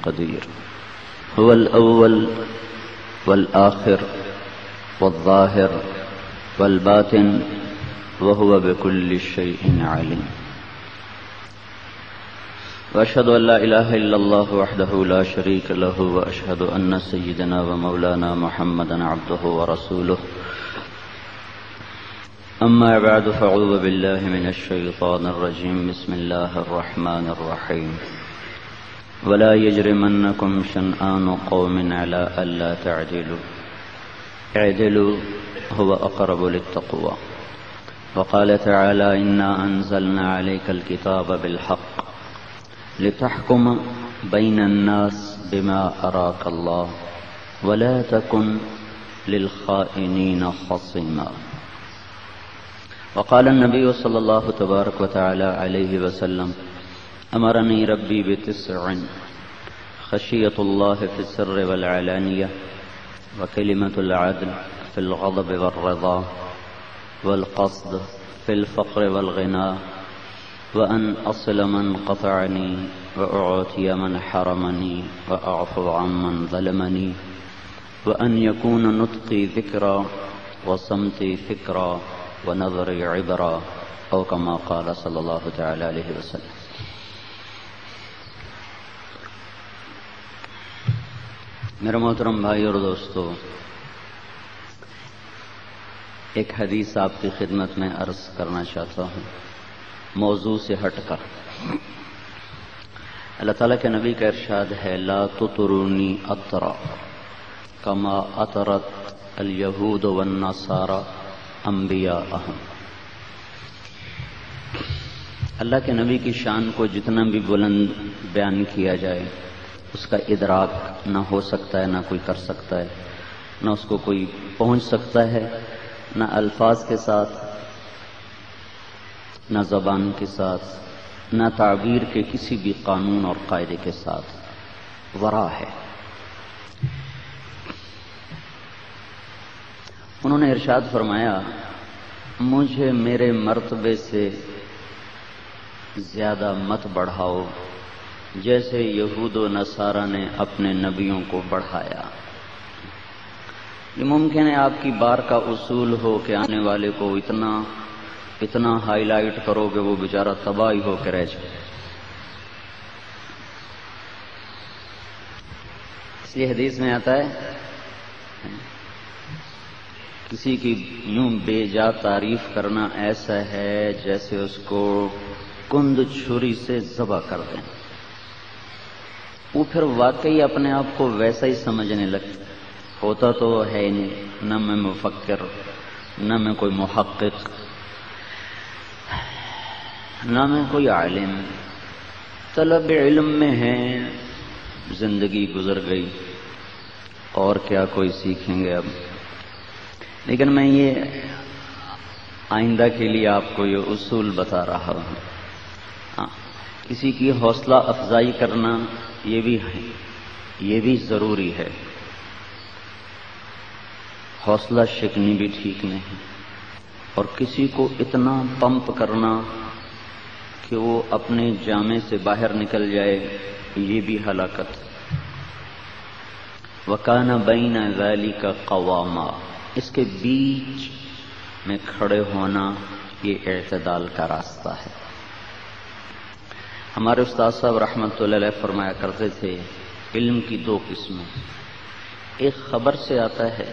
قدير هو الأول والآخر والظاهر والباطن وهو بكل شيء عليم وأشهد أن لا إله إلا الله وحده لا شريك له وأشهد أن سيدنا ومولانا محمدا عبده ورسوله أما بعد فأعوذ بالله من الشيطان الرجيم بسم الله الرحمن الرحيم ولا يجرمنكم شنآن قوم على ألا تعدلوا اعدلوا هو أقرب للتقوى وقال تعالى إنا أنزلنا عليك الكتاب بالحق لتحكم بين الناس بما أراك الله ولا تكن للخائنين خصيما وقال النبي صلى الله تبارك وتعالى عليه وسلم أمرني ربي بتسع خشية الله في السر والعلانية وكلمة العدل في الغضب والرضا والقصد في الفقر والغنى وأن أصل من قطعني وأعطي من حرمني وأعفو عمن ظلمني وأن يكون نطقي ذكرا وصمتي فكرا ونظري عبرا أو كما قال صلى الله تعالى عليه وسلم. میرے محترم بھائی اور دوستو، ایک حدیث آپ کی خدمت میں عرض کرنا چاہتا ہوں موضوع سے ہٹ کر۔ اللہ تعالیٰ کے نبی کا ارشاد ہے لا تطرونی اطرا کما اطرت الیہود والنصارى انبیاءہم۔ اللہ کے نبی کی شان کو جتنا بھی بلند بیان کیا جائے اس کا ادراک نہ ہو سکتا ہے، نہ کوئی کر سکتا ہے، نہ اس کو کوئی پہنچ سکتا ہے، نہ الفاظ کے ساتھ، نہ زبان کے ساتھ، نہ تعبیر کے کسی بھی قانون اور قاعدے کے ساتھ، ورا ہے۔ انہوں نے ارشاد فرمایا مجھے میرے مرتبے سے زیادہ مت بڑھاؤ جیسے یہود و نصارہ نے اپنے نبیوں کو بڑھایا۔ یہ ممکن ہے آپ کی بار کا اصول ہو کہ آنے والے کو اتنا ہائی لائٹ کرو کہ وہ بیچارہ تباہی ہو کے رہ جائے۔ اس لیے حدیث میں آتا ہے کسی کی یوں بے جا تعریف کرنا ایسا ہے جیسے اس کو کند چھری سے ذبح کر دیں۔ وہ پھر واقعی اپنے آپ کو ویسا ہی سمجھنے لگتا، ہوتا تو ہے نہیں، نہ میں مفکر، نہ میں کوئی محقق، نہ میں کوئی عالم، طلب علم میں ہے، زندگی گزر گئی اور کیا کوئی سیکھیں گے اب۔ لیکن میں یہ آئندہ کے لیے آپ کو یہ اصول بتا رہا ہوں۔ کسی کی حوصلہ افزائی کرنا یہ بھی ضروری ہے، حوصلہ شکنی بھی ٹھیک نہیں، اور کسی کو اتنا پمپ کرنا کہ وہ اپنے جامے سے باہر نکل جائے یہ بھی ہلاکت۔ وَكَانَ بَيْنَ ذَلِكَ قَوَامًا، اس کے بیچ میں کھڑے ہونا یہ اعتدال کا راستہ ہے۔ ہمارے استاد صاحب رحمۃ اللہ علیہ فرمایا کرتے تھے علم کی دو قسمیں، ایک خبر سے آتا ہے،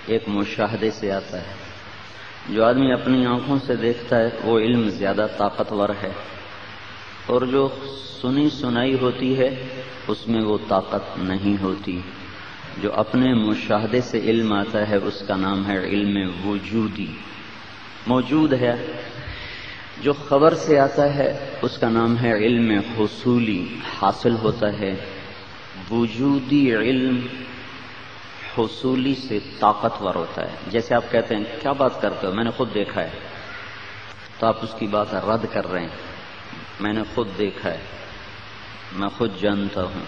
ایک مشاہدے سے آتا ہے۔ جو آدمی اپنی آنکھوں سے دیکھتا ہے وہ علم زیادہ طاقتور ہے، اور جو سنی سنائی ہوتی ہے اس میں وہ طاقت نہیں ہوتی۔ جو اپنے مشاہدے سے علم آتا ہے اس کا نام ہے علم وجودی، موجود ہے۔ جو خبر سے آتا ہے اس کا نام ہے علم حصولی، حاصل ہوتا ہے۔ وجودی علم حصولی سے طاقتور ہوتا ہے۔ جیسے آپ کہتے ہیں کیا بات کرتے ہو، میں نے خود دیکھا ہے، تو آپ اس کی بات رد کر رہے ہیں، میں نے خود دیکھا ہے، میں خود جانتا ہوں،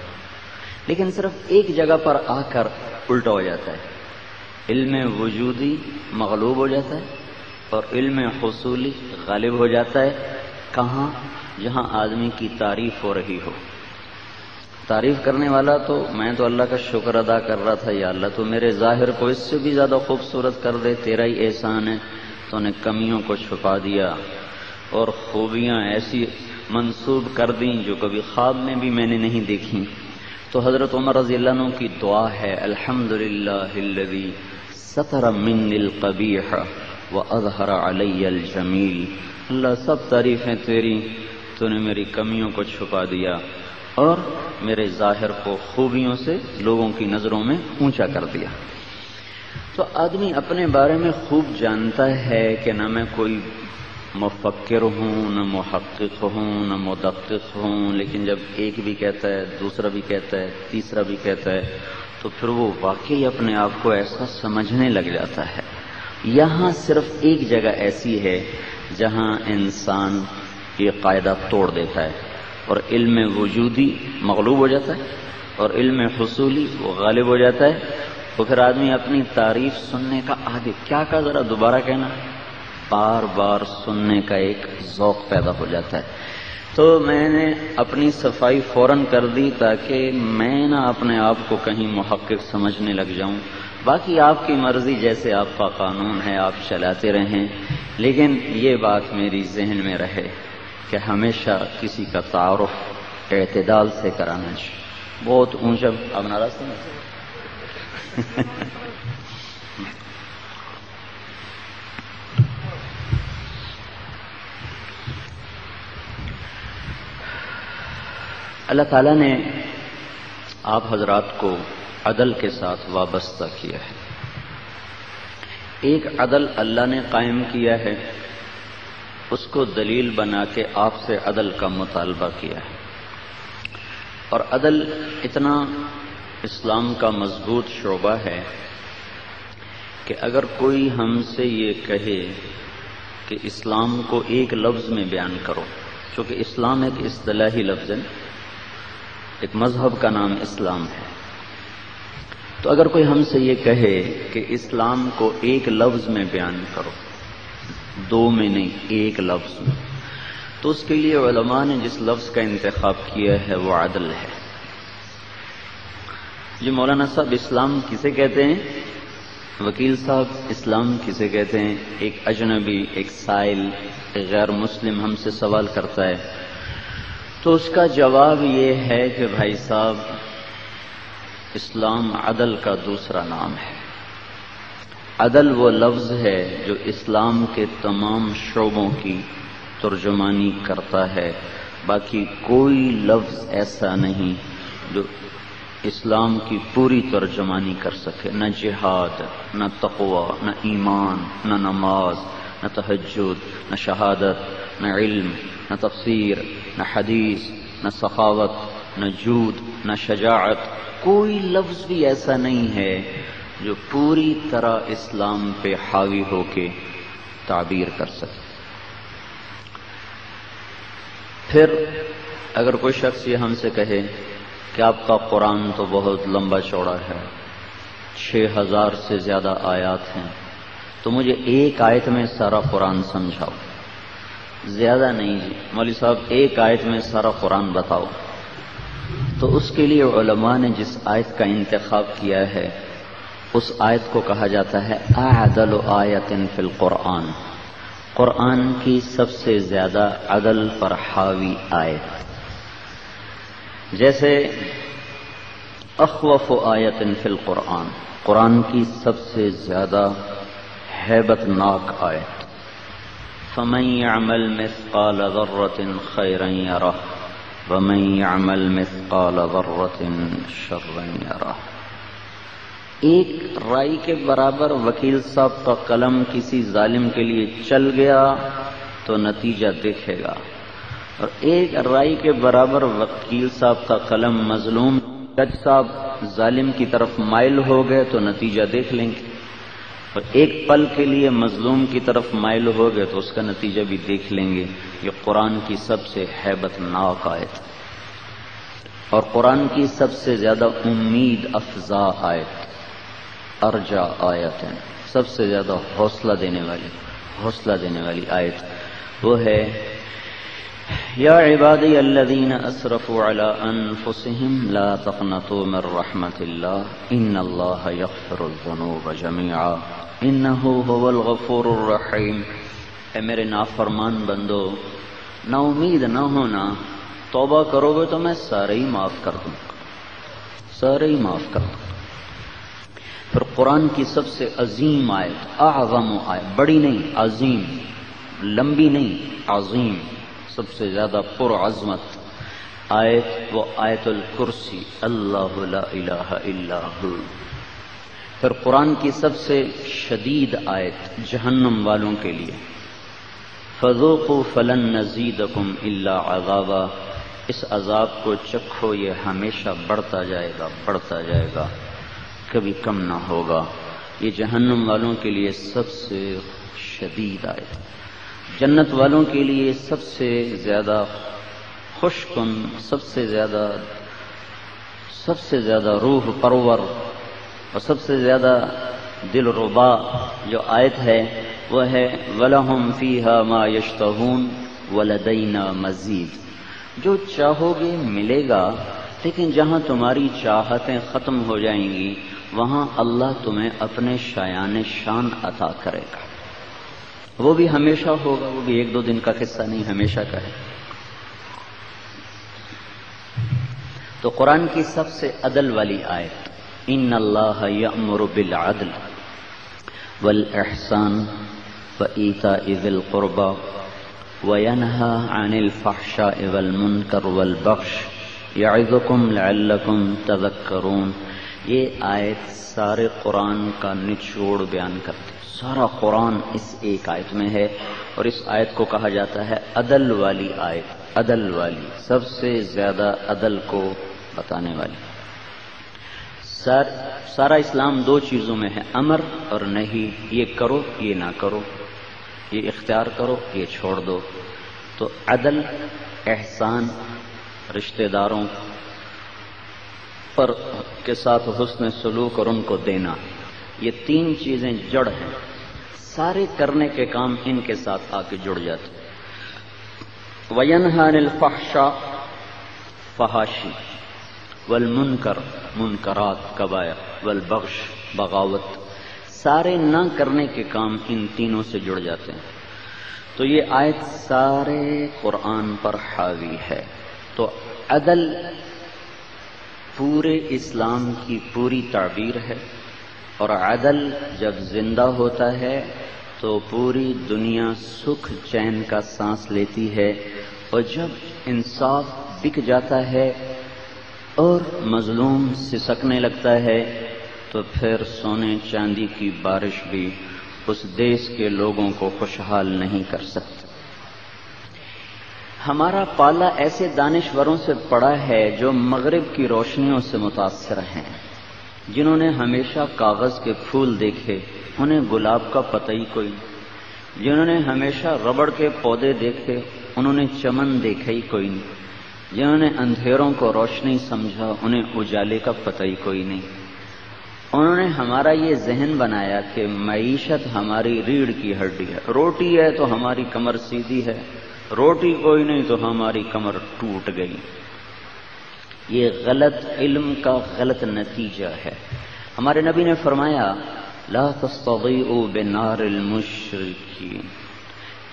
لیکن صرف ایک جگہ پر آ کر الٹا ہو جاتا ہے۔ علم وجودی مغلوب ہو جاتا ہے اور علم حصولی غالب ہو جاتا ہے۔ کہاں؟ جہاں آدمی کی تعریف ہو رہی ہو، تعریف کرنے والا تو میں تو اللہ کا شکر ادا کر رہا تھا، یا اللہ تو میرے ظاہر کو اس سے بھی زیادہ خوبصورت کر دے، تیرا ہی احسان ہے، تو نے کمیوں کو چھپا دیا اور خوبیاں ایسی منسوب کر دیں جو کبھی خواب میں بھی میں نے نہیں دیکھی۔ تو حضرت عمر رضی اللہ عنہ کی دعا ہے، الحمدللہ الذی ستر منی القبیح واظہر علی الجمیل، اللہ سب تعریفیں تیری، تو نے میری کمیوں کو چھپا دیا اور میرے ظاہر کو خوبیوں سے لوگوں کی نظروں میں اونچا کر دیا۔ تو آدمی اپنے بارے میں خوب جانتا ہے کہ نہ میں کوئی مفکر ہوں، نہ محقق ہوں، نہ مدقق ہوں، لیکن جب ایک بھی کہتا ہے، دوسرا بھی کہتا ہے، تیسرا بھی کہتا ہے، تو پھر وہ واقعی اپنے آپ کو ایسا سمجھنے لگ جاتا ہے۔ یہاں صرف ایک جگہ ایسی ہے جہاں انسان یہ قاعدہ توڑ دیتا ہے اور علم وجودی مغلوب ہو جاتا ہے اور علم حصولی وہ غالب ہو جاتا ہے، تو پھر آدمی اپنی تعریف سننے کا عادی، کیا کہا ذرا دوبارہ کہنا، بار بار سننے کا ایک ذوق پیدا ہو جاتا ہے۔ تو میں نے اپنی صفائی فوراً کر دی تاکہ میں نہ اپنے آپ کو کہیں محقق سمجھنے لگ جاؤں، باقی آپ کی مرضی، جیسے آپ کا قانون ہے آپ چلاتے رہیں، لیکن یہ بات میری ذہن میں رہے کہ ہمیشہ کسی کا تعارف اعتدال سے کرانا چاہیے۔ بہت اونچا اب ناراض تو نہیں اللہ تعالیٰ نے آپ حضرات کو عدل کے ساتھ وابستہ کیا ہے۔ ایک عدل اللہ نے قائم کیا ہے، اس کو دلیل بنا کے آپ سے عدل کا مطالبہ کیا ہے، اور عدل اتنا اسلام کا مضبوط شعبہ ہے کہ اگر کوئی ہم سے یہ کہے کہ اسلام کو ایک لفظ میں بیان کرو، چونکہ اسلام ایک اصطلاحی لفظ ہے، ایک مذہب کا نام اسلام ہے، تو اگر کوئی ہم سے یہ کہے کہ اسلام کو ایک لفظ میں بیان کرو، دو میں نہیں ایک لفظ میں، تو اس کے لیے علماء نے جس لفظ کا انتخاب کیا ہے وہ عدل ہے۔ جی مولانا صاحب اسلام کسے کہتے ہیں؟ وکیل صاحب اسلام کسے کہتے ہیں؟ ایک اجنبی، ایک سائل، ایک غیر مسلم ہم سے سوال کرتا ہے، تو اس کا جواب یہ ہے کہ بھائی صاحب اسلام عدل کا دوسرا نام ہے۔ عدل وہ لفظ ہے جو اسلام کے تمام شعبوں کی ترجمانی کرتا ہے، باقی کوئی لفظ ایسا نہیں جو اسلام کی پوری ترجمانی کر سکے، نہ جہاد، نہ تقوی، نہ ایمان، نہ نماز، نہ تہجد، نہ شہادت، نہ علم، نہ تفسیر، نہ حدیث، نہ سخاوت، نہ جود، نہ شجاعت، کوئی لفظ بھی ایسا نہیں ہے جو پوری طرح اسلام پہ حاوی ہو کے تعبیر کر سکے۔ پھر اگر کوئی شخص یہ ہم سے کہے کہ آپ کا قرآن تو بہت لمبا چوڑا ہے، 6000 سے زیادہ آیات ہیں، تو مجھے ایک آیت میں سارا قرآن سمجھاؤ۔ زیادہ نہیں جی مولوی صاحب، ایک آیت میں سارا قرآن بتاؤ۔ تو اس کے لیے علماء نے جس آیت کا انتخاب کیا ہے اس آیت کو کہا جاتا ہے اعدل آیت فی القرآن، قرآن کی سب سے زیادہ عدل پر حاوی آیت۔ جیسے اخوف آیت فی القرآن، قرآن کی سب سے زیادہ ہیبت ناک آیت، فمن يعمل مثقال ذرة خيرا يره ومن يعمل مثقال ذرة شرا يره۔ ایک رائی کے برابر وکیل صاحب کا قلم کسی ظالم کے لیے چل گیا تو نتیجہ دیکھے گا، اور ایک رائی کے برابر وکیل صاحب کا قلم مظلوم جج صاحب ظالم کی طرف مائل ہو گئے تو نتیجہ دیکھ لیں گے، اور ایک پل کے لیے مظلوم کی طرف مائل ہو گئے تو اس کا نتیجہ بھی دیکھ لیں گے۔ یہ قرآن کی سب سے ہیبت ناک آیت اور قرآن کی سب سے زیادہ امید افزا آیت، ارجا آیت ہے، سب سے زیادہ حوصلہ دینے والی آیت وہ ہے یا عبادی الذین اسرفوا علی انفسهم لا تقنطوا من رحمت اللہ ان اللہ یغفر الذنوب جميعا انہ هو الغفور الرحیم۔ اے میرے نافرمان بندو، نا امید نہ ہونا، توبہ کرو گے تو میں سارے ہی معاف کر دوں گا، سارے ہی معاف کر دوں گا۔ پھر قرآن کی سب سے عظیم آیت، اعظم آیت، بڑی نہیں عظیم، لمبی نہیں عظیم، سب سے زیادہ پرعظمت آیت وہ آیت الکرسی، اللہ لا الہ الا ہو۔ پھر قرآن کی سب سے شدید آیت جہنم والوں کے لیے، فذوقوا فلن نزیدکم الا عذابا، اس عذاب کو چکھو یہ ہمیشہ بڑھتا جائے گا، بڑھتا جائے گا، کبھی کم نہ ہوگا۔ یہ جہنم والوں کے لیے سب سے شدید آیت، جنت والوں کے لیے سب سے زیادہ خوش کن، سب سے زیادہ روح پرور اور سب سے زیادہ دل ربا جو آیت ہے وہ ہے وَلَهُمْ فِيهَا مَا يَشْتَهُونَ وَلَدَيْنَا مَزِيدٌ۔ جو چاہو گے ملے گا، لیکن جہاں تمہاری چاہتیں ختم ہو جائیں گی وہاں اللہ تمہیں اپنے شایان شان عطا کرے گا، وہ بھی ہمیشہ ہوگا، وہ بھی ایک دو دن کا قصہ نہیں، ہمیشہ کا ہے۔ تو قرآن کی سب سے عدل والی آیت، ان اللہ یأمر بالعدل والاحسان وایتاء ذی القربى وینہی عن الفحشاء والمنکر والبغی یعظکم لعلکم تذکرون۔ یہ آیت سارے قرآن کا نچوڑ بیان کرتی، سارا قرآن اس ایک آیت میں ہے، اور اس آیت کو کہا جاتا ہے عدل والی آیت، عدل والی، سب سے زیادہ عدل کو بتانے والی۔ سارا اسلام دو چیزوں میں ہے، امر اور نہیں، یہ کرو یہ نہ کرو، یہ اختیار کرو یہ چھوڑ دو۔ تو عدل، احسان، رشتہ داروں پر کے ساتھ حسن سلوک اور ان کو دینا، یہ تین چیزیں جڑ ہیں، سارے کرنے کے کام ان کے ساتھ آ کے جڑ جاتے۔ وَيَنْهَى عَنِ الْفَحْشَاءِ، فحاشی، والمنکر، منکرات، کبائر، والبغش، بغاوت، سارے نہ کرنے کے کام ان تینوں سے جڑ جاتے ہیں۔ تو یہ آیت سارے قرآن پر حاوی ہے۔ تو عدل پورے اسلام کی پوری تعبیر ہے، اور عدل جب زندہ ہوتا ہے تو پوری دنیا سکھ چین کا سانس لیتی ہے، اور جب انصاف بک جاتا ہے اور مظلوم سسکنے لگتا ہے تو پھر سونے چاندی کی بارش بھی اس دیش کے لوگوں کو خوشحال نہیں کر سکتی۔ ہمارا پالا ایسے دانشوروں سے پڑا ہے جو مغرب کی روشنیوں سے متاثر ہیں، جنہوں نے ہمیشہ کاغذ کے پھول دیکھے، انہیں گلاب کا پتہ ہی کوئی نہیں، جنہوں نے ہمیشہ ربڑ کے پودے دیکھے، انہوں نے چمن دیکھا ہی کوئی نہیں، جنہوں نے اندھیروں کو روشنی سمجھا، انہیں اجالے کا پتہ ہی کوئی نہیں۔ انہوں نے ہمارا یہ ذہن بنایا کہ معیشت ہماری ریڑھ کی ہڈی ہے، روٹی ہے تو ہماری کمر سیدھی ہے، روٹی کوئی نہیں تو ہماری کمر ٹوٹ گئی۔ یہ غلط علم کا غلط نتیجہ ہے۔ ہمارے نبی نے فرمایا لا تستضیئوا بنار المشرکین،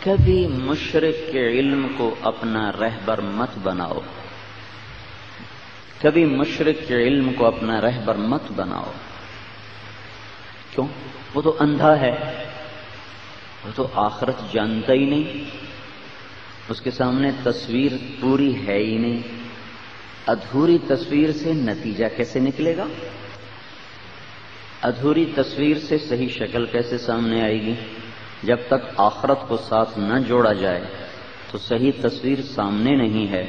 کبھی مشرک کے علم کو اپنا رہبر مت بناؤ، کبھی مشرک کے علم کو اپنا رہبر مت بناؤ۔ کیوں؟ وہ تو اندھا ہے، وہ تو آخرت جانتا ہی نہیں، اس کے سامنے تصویر پوری ہے ہی نہیں، ادھوری تصویر سے نتیجہ کیسے نکلے گا؟ ادھوری تصویر سے صحیح شکل کیسے سامنے آئے گی؟ جب تک آخرت کو ساتھ نہ جوڑا جائے تو صحیح تصویر سامنے نہیں ہے،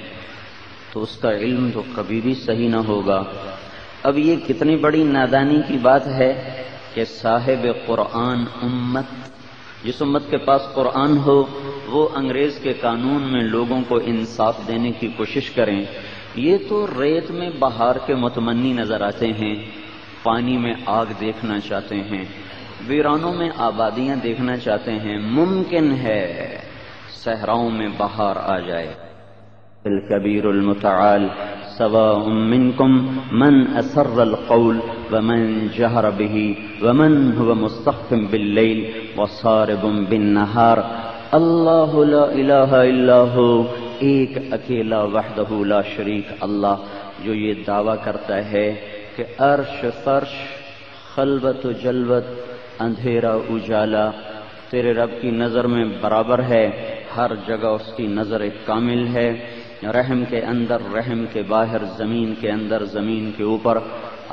تو اس کا علم تو کبھی بھی صحیح نہ ہوگا۔ اب یہ کتنی بڑی نادانی کی بات ہے کہ صاحب قرآن امت، جس امت کے پاس قرآن ہو، وہ انگریز کے قانون میں لوگوں کو انصاف دینے کی کوشش کریں۔ یہ تو ریت میں بہار کے متمنی نظر آتے ہیں، پانی میں آگ دیکھنا چاہتے ہیں، ویرانوں میں آبادیاں دیکھنا چاہتے ہیں۔ ممکن ہے صحراؤں میں بہار آ جائے، الكبير المتعال سواء منكم من أسر القول ومن جهر به ومن هو مستخف بالليل وصارب بالنهار اللہ لا الہ الا ہو، ایک اکیلا وحدہ لا شریک اللہ، جو یہ دعویٰ کرتا ہے کہ عرش فرش، خلوت و جلوت، اندھیرا اجالا تیرے رب کی نظر میں برابر ہے، ہر جگہ اس کی نظر کامل ہے، رحم کے اندر، رحم کے باہر، زمین کے اندر، زمین کے اوپر،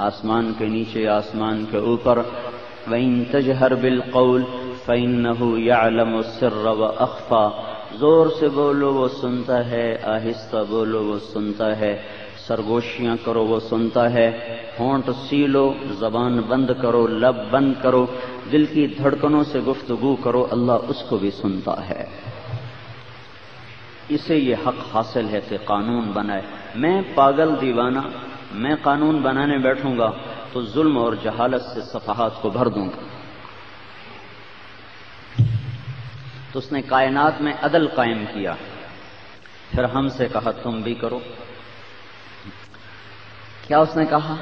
آسمان کے نیچے، آسمان کے اوپر۔ وَإِن تَجْهَرْ بِالْقَوْلِ فَإِنَّهُ يَعْلَمُ السِّرَّ وَأَخْفَى، زور سے بولو وہ سنتا ہے، آہستہ بولو وہ سنتا ہے، سرگوشیاں کرو وہ سنتا ہے، ہونٹ سیلو، زبان بند کرو، لب بند کرو، دل کی دھڑکنوں سے گفتگو کرو، اللہ اس کو بھی سنتا ہے۔ اسے یہ حق حاصل ہے کہ قانون بنائے۔ میں پاگل دیوانہ، میں قانون بنانے بیٹھوں گا تو ظلم اور جہالت سے صفحات کو بھر دوں گا۔ تو اس نے کائنات میں عدل قائم کیا، پھر ہم سے کہا تم بھی کرو۔ کیا اس نے کہا؟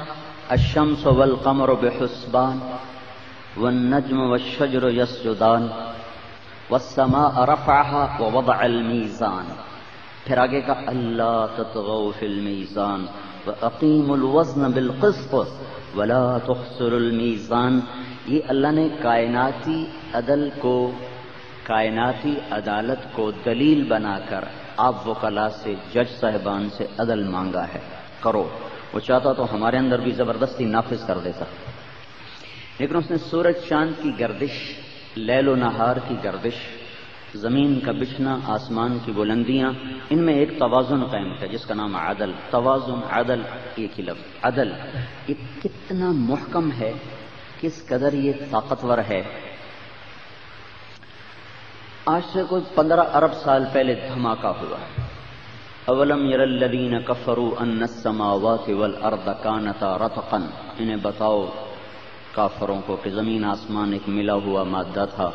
الشمس والقمر بحسبان والنجم والشجر يسجدان والسماء رفعها ووضع الميزان، پھر آگے کا اللہ تطغوا في الميزان واقیموا الوزن بالقسط ولا تخسروا الميزان۔ یہ اللہ نے کائناتی عدل کو، کائناتی عدالت کو دلیل بنا کر آپ وکلاء سے، جج صاحبان سے عدل مانگا ہے، کرو۔ وہ چاہتا تو ہمارے اندر بھی زبردستی نافذ کر دیتا، لیکن اس نے سورج چاند کی گردش، لیل و نہار کی گردش، زمین کا بچھنا، آسمان کی بلندیاں، ان میں ایک توازن قائم کیا جس کا نام عدل۔ توازن، عدل، ایک ہی لفظ عدل۔ یہ کتنا محکم ہے، کس قدر یہ طاقتور ہے۔ آج سے کوئی 15 ارب سال پہلے دھماکہ ہوا۔ اولم یر الذین کفروا ان السماوات والارض کانتا رتقا، انہیں بتاؤ کافروں کو کہ زمین آسمان ایک ملا ہوا مادہ تھا،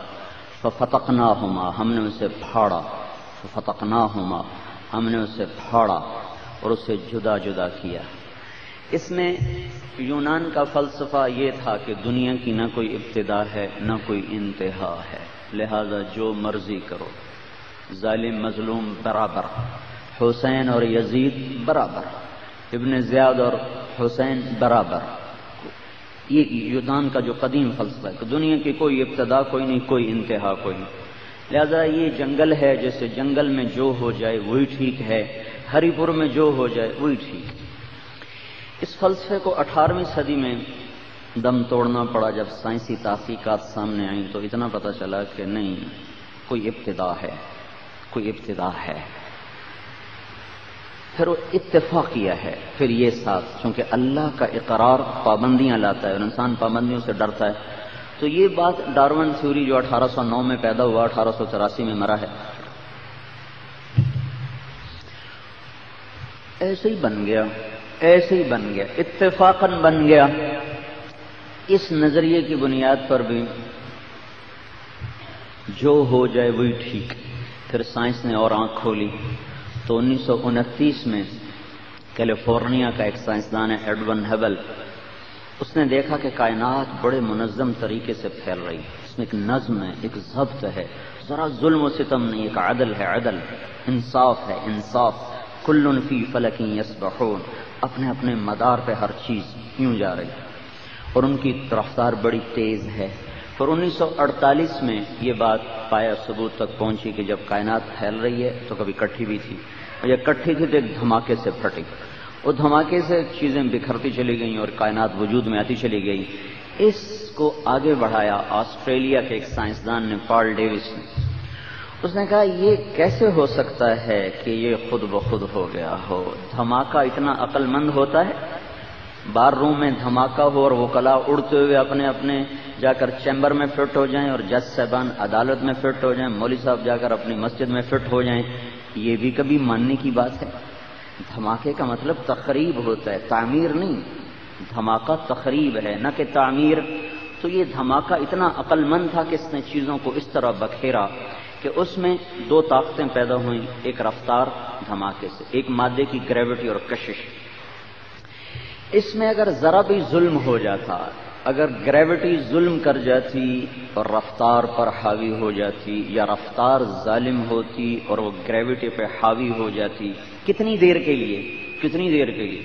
ففتقناہما، ہم نے اسے پھاڑا، ففتقناہما، ہم نے اسے پھاڑا اور اسے جدا جدا کیا۔ اس میں یونان کا فلسفہ یہ تھا کہ دنیا کی نہ کوئی ابتدا ہے نہ کوئی انتہا ہے، لہذا جو مرضی کرو، ظالم مظلوم برابر، حسین اور یزید برابر، ابن زیاد اور حسین برابر۔ یہ یونان کا جو قدیم فلسفہ ہے کہ دنیا کی کوئی ابتدا کوئی نہیں، کوئی انتہا کوئی نہیں، لہذا یہ جنگل ہے، جیسے جنگل میں جو ہو جائے وہی ٹھیک ہے، ہری پور میں جو ہو جائے وہی ٹھیک ہے۔ اس فلسفے کو 18ویں صدی میں دم توڑنا پڑا، جب سائنسی تحقیقات سامنے آئیں تو اتنا پتہ چلا کہ نہیں، کوئی ابتدا ہے، کوئی ابتدا ہے۔ پھر وہ اتفاقیہ ہے، پھر یہ ساتھ، چونکہ اللہ کا اقرار پابندیاں لاتا ہے اور انسان پابندیوں سے ڈرتا ہے، تو یہ بات ڈارون تھیوری جو 1809 میں پیدا ہوا، 1883 میں مرا ہے، ایسے ہی بن گیا، ایسے ہی بن گیا، اتفاقاً بن گیا۔ اس نظریے کی بنیاد پر بھی جو ہو جائے وہی ٹھیک۔ پھر سائنس نے اور آنکھ کھولی تو 1929 میں کیلیفورنیا کا ایک سائنسدان ہے ایڈون ہبل، اس نے دیکھا کہ کائنات بڑے منظم طریقے سے پھیل رہی ہے، اس میں ایک نظم ہے، ایک ضبط ہے، ذرا ظلم و ستم نہیں، ایک عدل ہے، عدل، انصاف ہے، انصاف، کل فی فلک یسبحون، اپنے اپنے مدار پہ ہر چیز یوں جا رہی ہے اور ان کی رفتار بڑی تیز ہے۔ پھر 1948 میں یہ بات پایا ثبوت تک پہنچی کہ جب کائنات پھیل رہی ہے تو کبھی کٹھی بھی تھی، اور جب کٹھی تھی تو ایک دھماکے سے پھٹی، اور دھماکے سے چیزیں بکھرتی چلی گئیں اور کائنات وجود میں آتی چلی گئی۔ اس کو آگے بڑھایا آسٹریلیا کے ایک سائنسدان نے، پال ڈیوس نے۔ اس نے کہا یہ کیسے ہو سکتا ہے کہ یہ خود بخود ہو گیا ہو؟ دھماکہ اتنا عقل مند ہوتا ہے؟ بار روم میں دھماکہ ہو اور وکلاء اڑتے ہوئے اپنے اپنے جا کر چیمبر میں فٹ ہو جائیں، اور جج صاحبان عدالت میں فٹ ہو جائیں، مولوی صاحب جا کر اپنی مسجد میں فٹ ہو جائیں، یہ بھی کبھی ماننے کی بات ہے؟ دھماکے کا مطلب تخریب ہوتا ہے، تعمیر نہیں۔ دھماکہ تخریب ہے نہ کہ تعمیر۔ تو یہ دھماکہ اتنا عقل مند تھا کہ اس نے چیزوں کو اس طرح بکھیرا کہ اس میں دو طاقتیں پیدا ہوئیں، ایک رفتار دھماکے سے، ایک مادے کی گریوٹی اور کشش۔ اس میں اگر ذرا بھی ظلم ہو جاتا، اگر گریوٹی ظلم کر جاتی اور رفتار پر حاوی ہو جاتی، یا رفتار ظالم ہوتی اور وہ گریوٹی پہ حاوی ہو جاتی، کتنی دیر کے لیے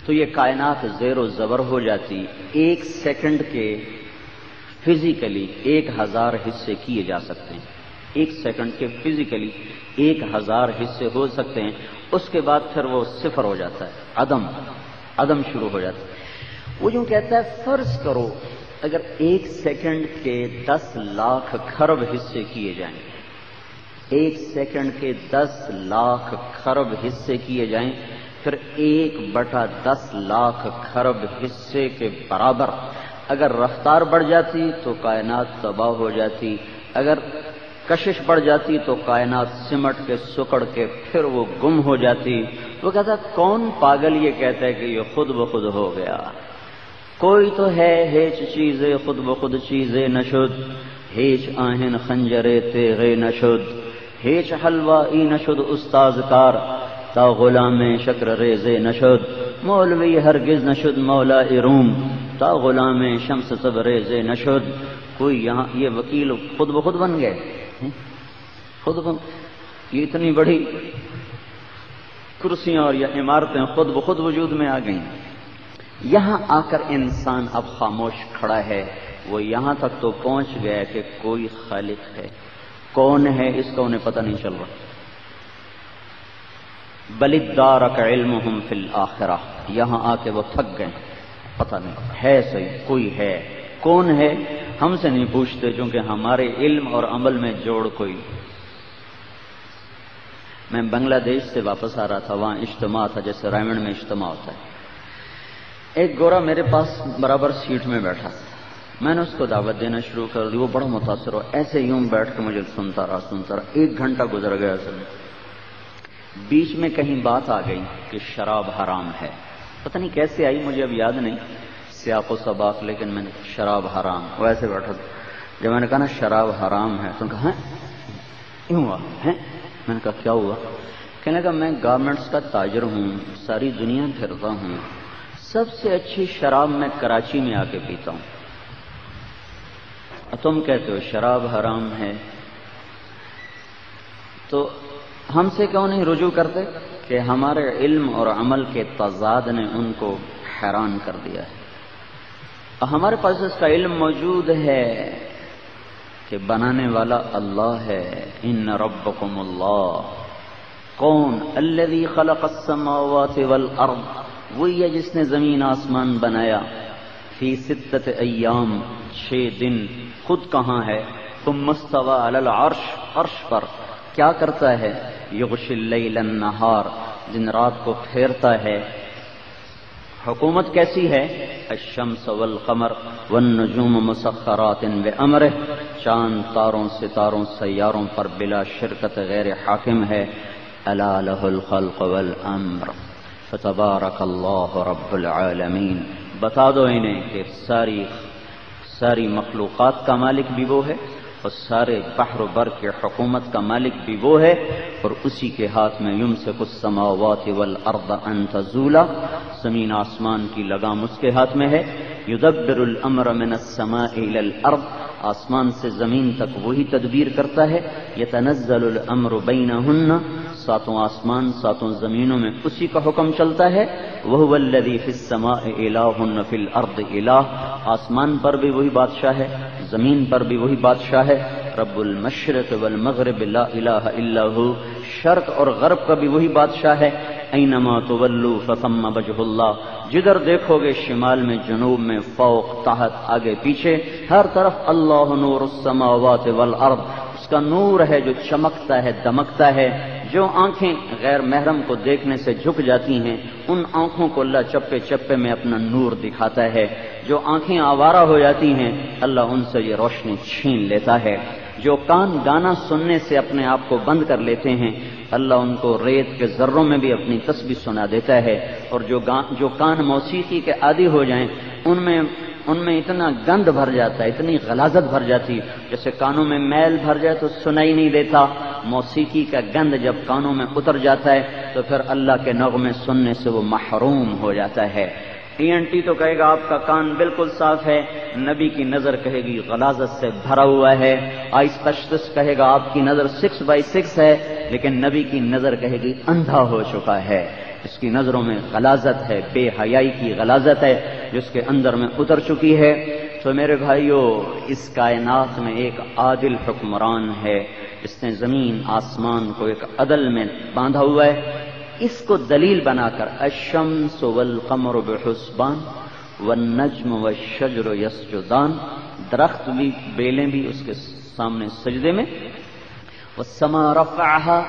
تو یہ کائنات زیر و زبر ہو جاتی۔ 1 سیکنڈ کے فزیکلی 1000 حصے کیے جا سکتے ہیں، 1 سیکنڈ کے فزیکلی 1000 حصے ہو سکتے ہیں، اس کے بعد پھر وہ صفر ہو جاتا ہے، عدم شروع ہو جاتا ہے۔ وہ یوں کہتا ہے فرض کرو اگر 1 سیکنڈ کے 10 لاکھ کھرب حصے کیے جائیں، 1 سیکنڈ کے 10 لاکھ کھرب حصے کیے جائیں، پھر 1/10 لاکھ کھرب حصے کے برابر اگر رفتار بڑھ جاتی تو کائنات تباہ ہو جاتی، اگر کشش بڑھ جاتی تو کائنات سمٹ کے سکڑ کے پھر وہ گم ہو جاتی۔ وہ کہتا کون پاگل یہ کہتا ہے کہ یہ خود بخود ہو گیا؟ کوئی تو ہے ہیچ چیزیں خود بخود چیزیں نشد، ہیچ آہن خنجرے تیغے نشد، ہیچ حلوائی نشد استاذ کار، تا غلام شکر ریزے نشد، مولوی ہرگز نشد مولا روم، تا غلام شمس تبریز نشد۔ کوئی یہاں یہ وکیل خود بخود بن گئے، یہ اتنی بڑی کرسیاں اور یہ عمارتیں خود بخود وجود میں آ گئیں۔ یہاں آ کر انسان اب خاموش کھڑا ہے، وہ یہاں تک تو پہنچ گیا کہ کوئی خالق ہے، کون ہے اس کا انہیں پتہ نہیں چل رہا۔ بل ادارک علمہم فی الآخرہ، یہاں آ کے وہ تھک گئے، پتہ نہیں ہے صحیح کوئی ہے، کون ہے ہم سے نہیں پوچھتے، چونکہ ہمارے علم اور عمل میں جوڑ کوئی۔ میں بنگلہ دیش سے واپس آ رہا تھا، وہاں اجتماع تھا جیسے رائمنڈ میں اجتماع ہوتا ہے۔ ایک گورا میرے پاس برابر سیٹ میں بیٹھا، میں نے اس کو دعوت دینا شروع کر دی، وہ بڑا متاثر ہوا، ایسے یوں بیٹھ کے مجھے سنتا رہا۔ 1 گھنٹہ گزر گیا اصل میں۔ بیچ میں کہیں بات آ گئی کہ شراب حرام ہے، پتہ نہیں کیسے آئی مجھے اب یاد نہیں سیاق و سباق، لیکن میں نے شراب حرام، وہ ایسے بیٹھا تھا۔ جب میں نے کہا نا شراب حرام ہے تو کہا یوں ہوا ہے؟ میں نے کہا کیا ہوا؟ کہنے لگا میں گارمنٹس کا تاجر ہوں، ساری دنیا پھرتا ہوں، سب سے اچھی شراب میں کراچی میں آ کے پیتا ہوں، تم کہتے ہو شراب حرام ہے، تو ہم سے کیوں نہیں رجوع کرتے کہ ہمارے علم اور عمل کے تضاد نے ان کو حیران کر دیا ہے۔ ہمارے پاس اس کا علم موجود ہے کہ بنانے والا اللہ ہے۔ ان ربکم اللہ، کون؟ الذی خلق السماوات والارض، وہی ہے جس نے زمین آسمان بنایا، فی 6 ایام، 6 دن، خود کہاں ہے؟ ثم استوى علی العرش، عرش پر کیا کرتا ہے؟ یغشی اللیل النہار، دن رات کو پھیرتا ہے۔ حکومت کیسی ہے؟ الشمس والقمر والنجوم مسخرات بامرہ، چاند تاروں ستاروں سیاروں پر بلا شرکت غیر حاکم ہے۔ الا لہ الخلق والامر فتبارک اللہ رب العالمین، بتا دو انہیں کہ ساری مخلوقات کا مالک بھی وہ ہے اور سارے بحر و بر کے حکومت کا مالک بھی وہ ہے، اور اسی کے ہاتھ میں یمسک السماوات والارض ان تزولا، زمین آسمان کی لگام اس کے ہاتھ میں ہے۔ یدبر الامر من السماء الى الارض، آسمان سے زمین تک وہی تدبیر کرتا ہے۔ یتنزل الامر بینہن، 7 آسمان 7 زمینوں میں اسی کا حکم چلتا ہے۔ وہو الذی فی السماء الہ فی الارض الہ، آسمان پر بھی وہی بادشاہ ہے، زمین پر بھی وہی بادشاہ ہے۔ رب المشرق والمغرب لا الہ الا ہو، شرق اور غرب کا بھی وہی بادشاہ ہے۔ اینما تولوا فثم وجہ اللہ، جدھر دیکھو گے شمال میں جنوب میں فوق تحت آگے پیچھے ہر طرف اللہ نور السماوات والارض، اس کا نور ہے جو چمکتا ہے دمکتا ہے۔ جو آنکھیں غیر محرم کو دیکھنے سے جھک جاتی ہیں ان آنکھوں کو اللہ چپے چپے میں اپنا نور دکھاتا ہے۔ جو آنکھیں آوارہ ہو جاتی ہیں اللہ ان سے یہ روشنی چھین لیتا ہے۔ جو کان گانا سننے سے اپنے آپ کو بند کر لیتے ہیں اللہ ان کو ریت کے ذروں میں بھی اپنی تسبیح سنا دیتا ہے، اور جو کان موسیقی کے عادی ہو جائیں ان میں ان میں اتنا گند بھر جاتا ہے، اتنی غلاظت بھر جاتی، جیسے کانوں میں میل بھر جائے تو سنائی نہیں دیتا۔ موسیقی کا گند جب کانوں میں اتر جاتا ہے تو پھر اللہ کے نغمے سننے سے وہ محروم ہو جاتا ہے۔ ENT تو کہے گا آپ کا کان بالکل صاف ہے، نبی کی نظر کہے گی غلاظت سے بھرا ہوا ہے۔ آئس تشخیص کہے گا آپ کی نظر 6/6 ہے، لیکن نبی کی نظر کہے گی اندھا ہو چکا ہے، اس کی نظروں میں غلاظت ہے، بے حیائی کی غلاظت ہے جس کے اندر میں اتر چکی ہے۔ تو میرے بھائیو، اس کائنات میں ایک عادل حکمران ہے، اس نے زمین آسمان کو ایک عدل میں باندھا ہوا ہے۔ اس کو دلیل بنا کر الشمس والقمر بحسبان والنجم والشجر یسجدان، درخت بھی بیلیں بھی اس کے سامنے سجدے میں، والسماء رفعها،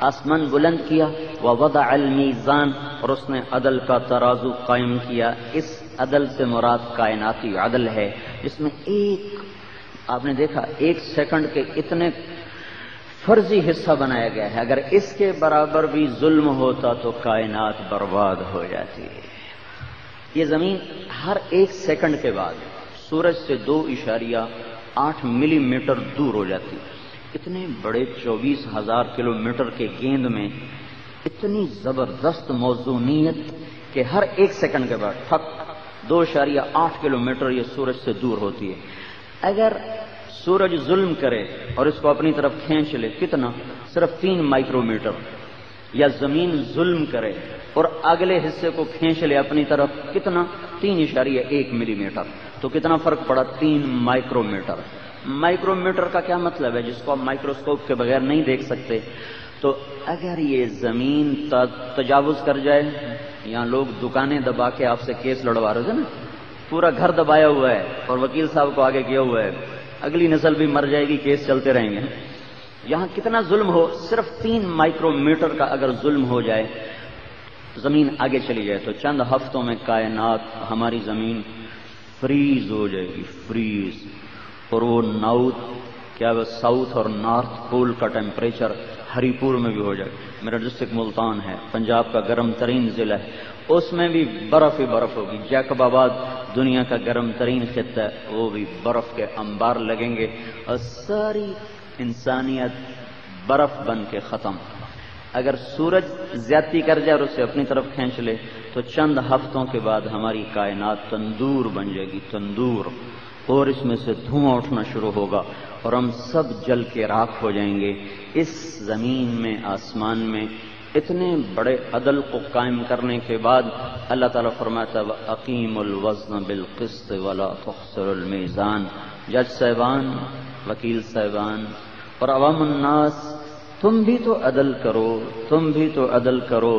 آسمان بلند کیا، ووضع المیزان، اور اس نے عدل کا ترازو قائم کیا۔ اس عدل سے مراد کائناتی عدل ہے، جس میں آپ نے دیکھا 1 سیکنڈ کے اتنے فرضی حصہ بنایا گیا ہے، اگر اس کے برابر بھی ظلم ہوتا تو کائنات برباد ہو جاتی ہے۔ یہ زمین ہر 1 سیکنڈ کے بعد سورج سے 2.8 ملی میٹر دور ہو جاتی ہے۔ اتنے بڑے 24,000 کلومیٹر کے گیند میں اتنی زبردست موزونیت کہ ہر 1 سیکنڈ کے بعد ٹھک 2.8 کلومیٹر یہ سورج سے دور ہوتی ہے۔ اگر سورج ظلم کرے اور اس کو اپنی طرف کھینچ لے، کتنا؟ صرف 3 مائکرو میٹر، یا زمین ظلم کرے اور اگلے حصے کو کھینچ لے اپنی طرف، کتنا؟ 3.1 ملی میٹر، تو کتنا فرق پڑا؟ 3 مائکرو میٹر۔ مائکرو میٹر کا کیا مطلب ہے؟ جس کو آپ مائکروسکوپ کے بغیر نہیں دیکھ سکتے۔ تو اگر یہ زمین تجاوز کر جائے، یہاں لوگ دکانیں دبا کے آپ سے کیس لڑوا رہے تھے نا، پورا گھر دبایا ہوا ہے اور وکیل صاحب کو آگے کیا ہوا ہے، اگلی نسل بھی مر جائے گی، کیس چلتے رہیں گے۔ یہاں کتنا ظلم ہو، صرف 3 مائکرو میٹر کا اگر ظلم ہو جائے، زمین آگے چلی جائے، تو چند ہفتوں میں کائنات، ہماری زمین فریز ہو جائے گی، فریز۔ اور وہ ساؤتھ اور نارتھ پول کا ٹیمپریچر ہری پور میں بھی ہو جائے۔ میرا ڈسٹرکٹ ملتان ہے، پنجاب کا گرم ترین ضلع ہے، اس میں بھی برف ہی برف ہوگی۔ جیکب آباد دنیا کا گرم ترین خطہ ہے، وہ بھی برف کے انبار لگیں گے اور ساری انسانیت برف بن کے ختم۔ اگر سورج زیادتی کر جائے اور اسے اپنی طرف کھینچ لے تو چند ہفتوں کے بعد ہماری کائنات تندور بن جائے گی، تندور، اور اس میں سے دھواں اٹھنا شروع ہوگا اور ہم سب جل کے راکھ ہو جائیں گے۔ اس زمین میں، آسمان میں اتنے بڑے عدل کو قائم کرنے کے بعد اللہ تعالیٰ فرماتا ہے وَأَقِيمُوا الْوَزْنَ بِالْقِسْطِ وَلَا تُخْسِرُوا الْمِيزَانَ۔ جج صاحبان، وکیل صاحبان اور عوام الناس، تم بھی تو عدل کرو، تم بھی تو عدل کرو۔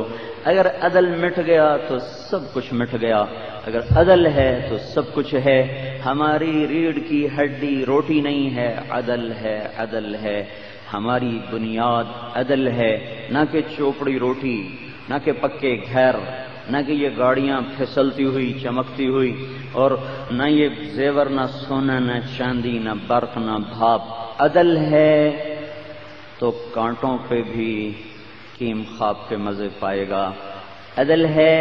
اگر عدل مٹ گیا تو سب کچھ مٹ گیا، اگر عدل ہے تو سب کچھ ہے۔ ہماری ریڑھ کی ہڈی روٹی نہیں ہے، عدل ہے، عدل ہے۔ ہماری بنیاد عدل ہے، نہ کہ چوپڑی روٹی، نہ کہ پکے گھر، نہ کہ یہ گاڑیاں پھسلتی ہوئی چمکتی ہوئی، اور نہ یہ زیور، نہ سونا، نہ چاندی، نہ برق، نہ بھاپ۔ عدل ہے تو کانٹوں پہ بھی کیم خواب کے مزے پائے گا، عدل ہے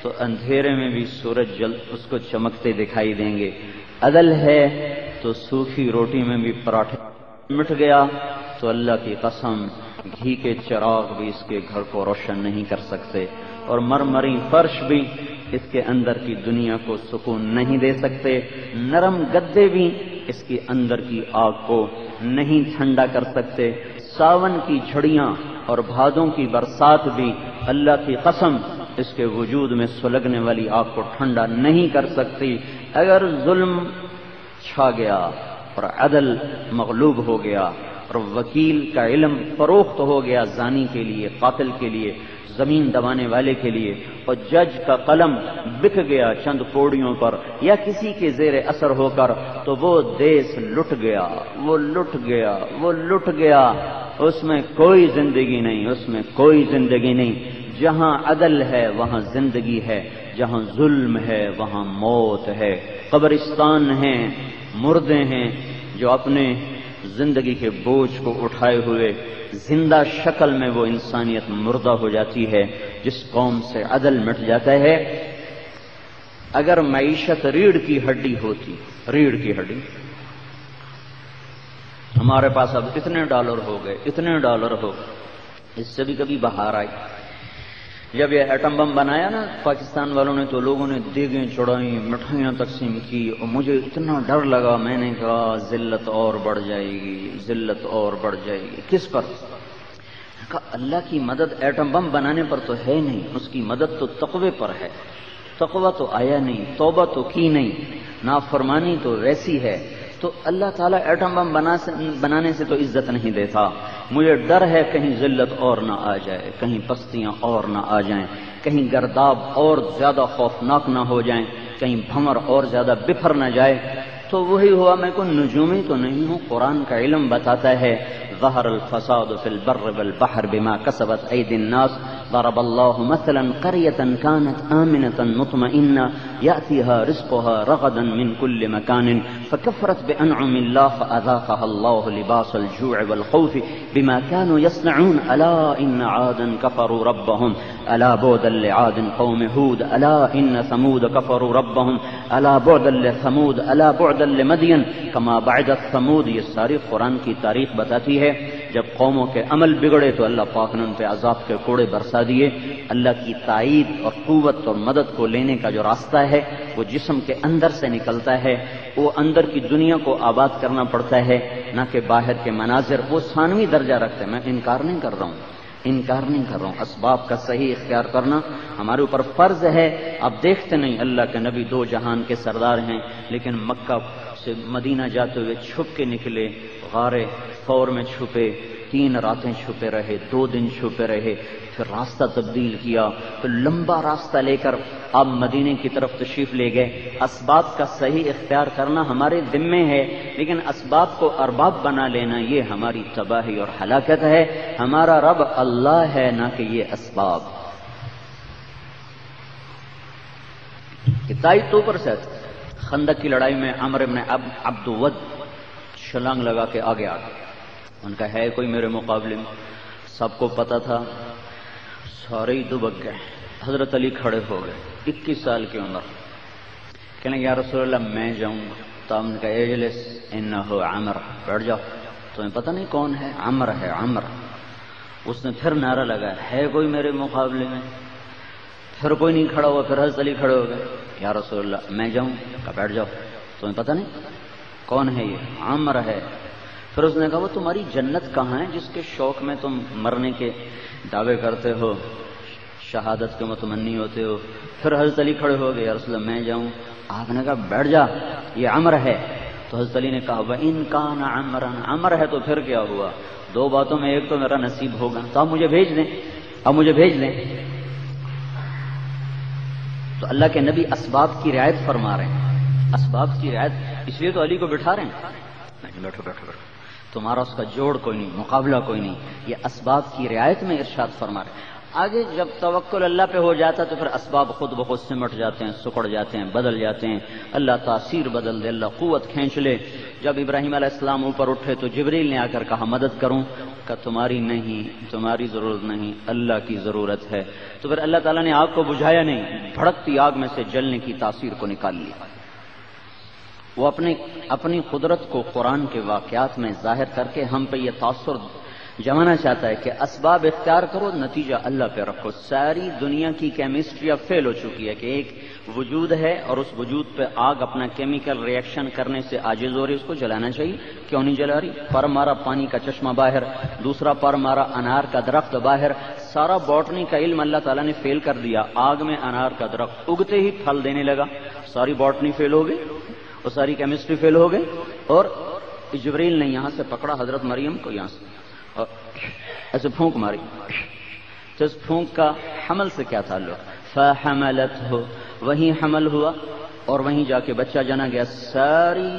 تو اندھیرے میں بھی سورج اس کو چمکتے دکھائی دیں گے، عدل ہے تو سوکھی روٹی میں بھی پراٹھے۔ مٹ گیا تو اللہ کی قسم گھی کے چراغ بھی اس کے گھر کو روشن نہیں کر سکتے، اور مرمری فرش بھی اس کے اندر کی دنیا کو سکون نہیں دے سکتے، نرم گدے بھی اس کی اندر کی آگ کو نہیں ٹھنڈا کر سکتے، ساون کی جھڑیاں اور بھادوں کی برسات بھی اللہ کی قسم اس کے وجود میں سلگنے والی آگ کو ٹھنڈا نہیں کر سکتی۔ اگر ظلم چھا گیا اور عدل مغلوب ہو گیا اور وکیل کا علم فروخت ہو گیا زانی کے لیے، قاتل کے لیے، زمین دبانے والے کے لیے، اور جج کا قلم بک گیا چند کوڑیوں پر یا کسی کے زیر اثر ہو کر، تو وہ دیس لٹ گیا، وہ لٹ گیا، وہ لٹ گیا۔ اس میں کوئی زندگی نہیں، اس میں کوئی زندگی نہیں۔ جہاں عدل ہے وہاں زندگی ہے، جہاں ظلم ہے وہاں موت ہے۔ قبرستان ہیں، مردے ہیں جو اپنے زندگی کے بوجھ کو اٹھائے ہوئے زندہ شکل میں وہ انسانیت مردہ ہو جاتی ہے۔ جس قوم سے عدل مٹ جاتا ہے اگر معیشت ریڑھ کی ہڈی ہوتی، ریڑھ کی ہڈی، ہمارے پاس اب اتنے ڈالر ہو گئے، اتنے ڈالر ہو گئے، اس سے بھی کبھی بہار آئی؟ جب یہ ایٹم بم بنایا نا پاکستان والوں نے، تو لوگوں نے دیگیں چڑھائیں، مٹھائیاں تقسیم کی، اور مجھے اتنا ڈر لگا، میں نے کہا ذلت اور بڑھ جائے گی، ذلت اور بڑھ جائے گی۔ کس پر؟ کہا اللہ کی مدد ایٹم بم بنانے پر تو ہے نہیں، اس کی مدد تو تقوی پر ہے، تقوی تو آیا نہیں، توبہ تو کی نہیں، نافرمانی تو ویسی ہے، تو اللہ تعالیٰ ایٹم بم بنانے سے تو عزت نہیں دیتا۔ مجھے ڈر ہے کہیں ذلت اور نہ آ جائے، کہیں پستیاں اور نہ آ جائیں، کہیں گرداب اور زیادہ خوفناک نہ ہو جائیں، کہیں بھنور اور زیادہ بفر نہ جائے۔ تو وہی ہوا، میں کوئی نجومی تو نہیں ہوں، قرآن کا علم بتاتا ہے ظہر الفساد فی البر والبحر بما کسبت ایدی الناس ضرب اللہ مثلا قریۃ كانت آمنة مطمئنة یأتیها رزقها رغدا من كل مكان فكفرت بأنعم الله فأذاقها الله لباس الجوع والخوف بما كانوا يصنعون ألا إن عادا كفروا ربهم ألا بعدا لعاد قوم هود ألا إن ثمود كفروا ربهم ألا بعدا لثمود ألا بعدا لمدين كما بعدت ثمود۔ یہ ساری قرآن کی تاریخ بتاتی ہے، جب قوموں کے عمل بگڑے تو اللہ پاک نے ان پہ عذاب کے کوڑے برسا دیے۔ اللہ کی تائید اور قوت اور مدد کو لینے کا جو راستہ ہے وہ جسم کے اندر سے نکلتا ہے، وہ اندر کی دنیا کو آباد کرنا پڑتا ہے، نہ کہ باہر کے مناظر۔ وہ ثانوی درجہ رکھتے ہیں، میں انکار نہیں کر رہا ہوں، انکار نہیں کر رہا ہوں، اسباب کا صحیح اختیار کرنا ہمارے اوپر فرض ہے۔ اب دیکھتے نہیں اللہ کے نبی دو جہان کے سردار ہیں، لیکن مکہ سے مدینہ جاتے ہوئے چھپ کے نکلے، غار ثور میں چھپے، 3 راتیں چھپے رہے، 2 دن چھپے رہے، پھر راستہ تبدیل کیا، پھر لمبا راستہ لے کر آپ مدینے کی طرف تشریف لے گئے۔ اسباب کا صحیح اختیار کرنا ہمارے ذمے ہے، لیکن اسباب کو ارباب بنا لینا یہ ہماری تباہی اور ہلاکت ہے۔ ہمارا رب اللہ ہے، نہ کہ یہ اسباب۔ ابتدائی طور پر سے خندق کی لڑائی میں عمرو بن عبد ود چھلانگ لگا کے آگے آ گئے، ان کا ہے کوئی میرے مقابلے میں؟ سب کو پتا تھا، سارے ہی دبک گئے۔ حضرت علی کھڑے ہو گئے، 21 سال کی عمر، کہنے یا رسول اللہ میں جاؤں گا۔ تو ہم نے کہا اجلس انہ عمر، بیٹھ جاؤ، تمہیں پتہ نہیں کون ہے؟ عمر ہے، عمر۔ اس نے پھر نعرہ لگایا، ہے کوئی میرے مقابلے میں؟ پھر کوئی نہیں کھڑا ہوا، پھر حضرت علی کھڑے ہو گئے، یا رسول اللہ میں جاؤں؟ کہا بیٹھ جاؤ، تمہیں پتہ نہیں کون ہے؟ یہ عمر ہے۔ پھر اس نے کہا وہ تمہاری جنت کہاں ہے جس کے شوق میں تم مرنے کے دعوے کرتے ہو، شہادت کے متمنی ہوتے ہو؟ پھر حضرت علی کھڑے ہو گئے، یا رسول اللہ میں جاؤں؟ آپ نے کہا بیٹھ جا، یہ عمر ہے۔ تو حضرت علی نے کہا وَإِن كَانَ عَمْرًا، عمر ہے تو پھر کیا ہوا؟ 2 باتوں میں ایک تو میرا نصیب ہوگا، تو آپ مجھے بھیج دیں، اب مجھے بھیج دیں۔ تو اللہ کے نبی اسباب کی رعایت فرما رہے ہیں، اسباب کی رعایت، اس لیے تو علی کو بٹھا رہے ہیں، نہیں بیٹھو بیٹھو بیٹھو، تمہارا اس کا جوڑ کوئی نہیں، مقابلہ کوئی نہیں، یہ اسباب کی رعایت میں ارشاد فرما رہے ہیں۔ آگے جب توکل اللہ پہ ہو جاتا تو پھر اسباب خود بخود سمٹ جاتے ہیں، سکڑ جاتے ہیں، بدل جاتے ہیں، اللہ تاثیر بدل دے، اللہ قوت کھینچ لے۔ جب ابراہیم علیہ السلام اوپر اٹھے تو جبریل نے آ کر کہا مدد کروں، کہ تمہاری نہیں، تمہاری ضرورت نہیں، اللہ کی ضرورت ہے۔ تو پھر اللہ تعالیٰ نے آگ کو بجھایا نہیں، بھڑکتی آگ میں سے جلنے کی تاثیر کو نکال لیا۔ وہ اپنی قدرت کو قرآن کے واقعات میں ظاہر کر کے ہم پہ یہ تاثر جمانا چاہتا ہے کہ اسباب اختیار کرو، نتیجہ اللہ پہ رکھو۔ ساری دنیا کی کیمسٹری اب فیل ہو چکی ہے کہ ایک وجود ہے اور اس وجود پہ آگ اپنا کیمیکل ریئیکشن کرنے سے عاجز ہو رہی، اس کو جلانا چاہیے، کیوں نہیں جلا رہی؟ پر مارا پانی کا چشمہ باہر، دوسرا پر مارا انار کا درخت باہر، سارا باٹنی کا علم اللہ تعالیٰ نے فیل کر دیا۔ آگ میں انار کا درخت اگتے ہی پھل دینے لگا، ساری باٹنی فیل ہو گئی، وہ ساری کیمسٹری فیل ہو گئی۔ اور جبریل نے یہاں سے پکڑا حضرت مریم کو، یہاں سے اور ایسے پھونک ماری، تو اس پھونک کا حمل سے کیا تعلق؟ فحملتہ، وہیں حمل ہوا اور وہیں جا کے بچہ جنا گیا۔ ساری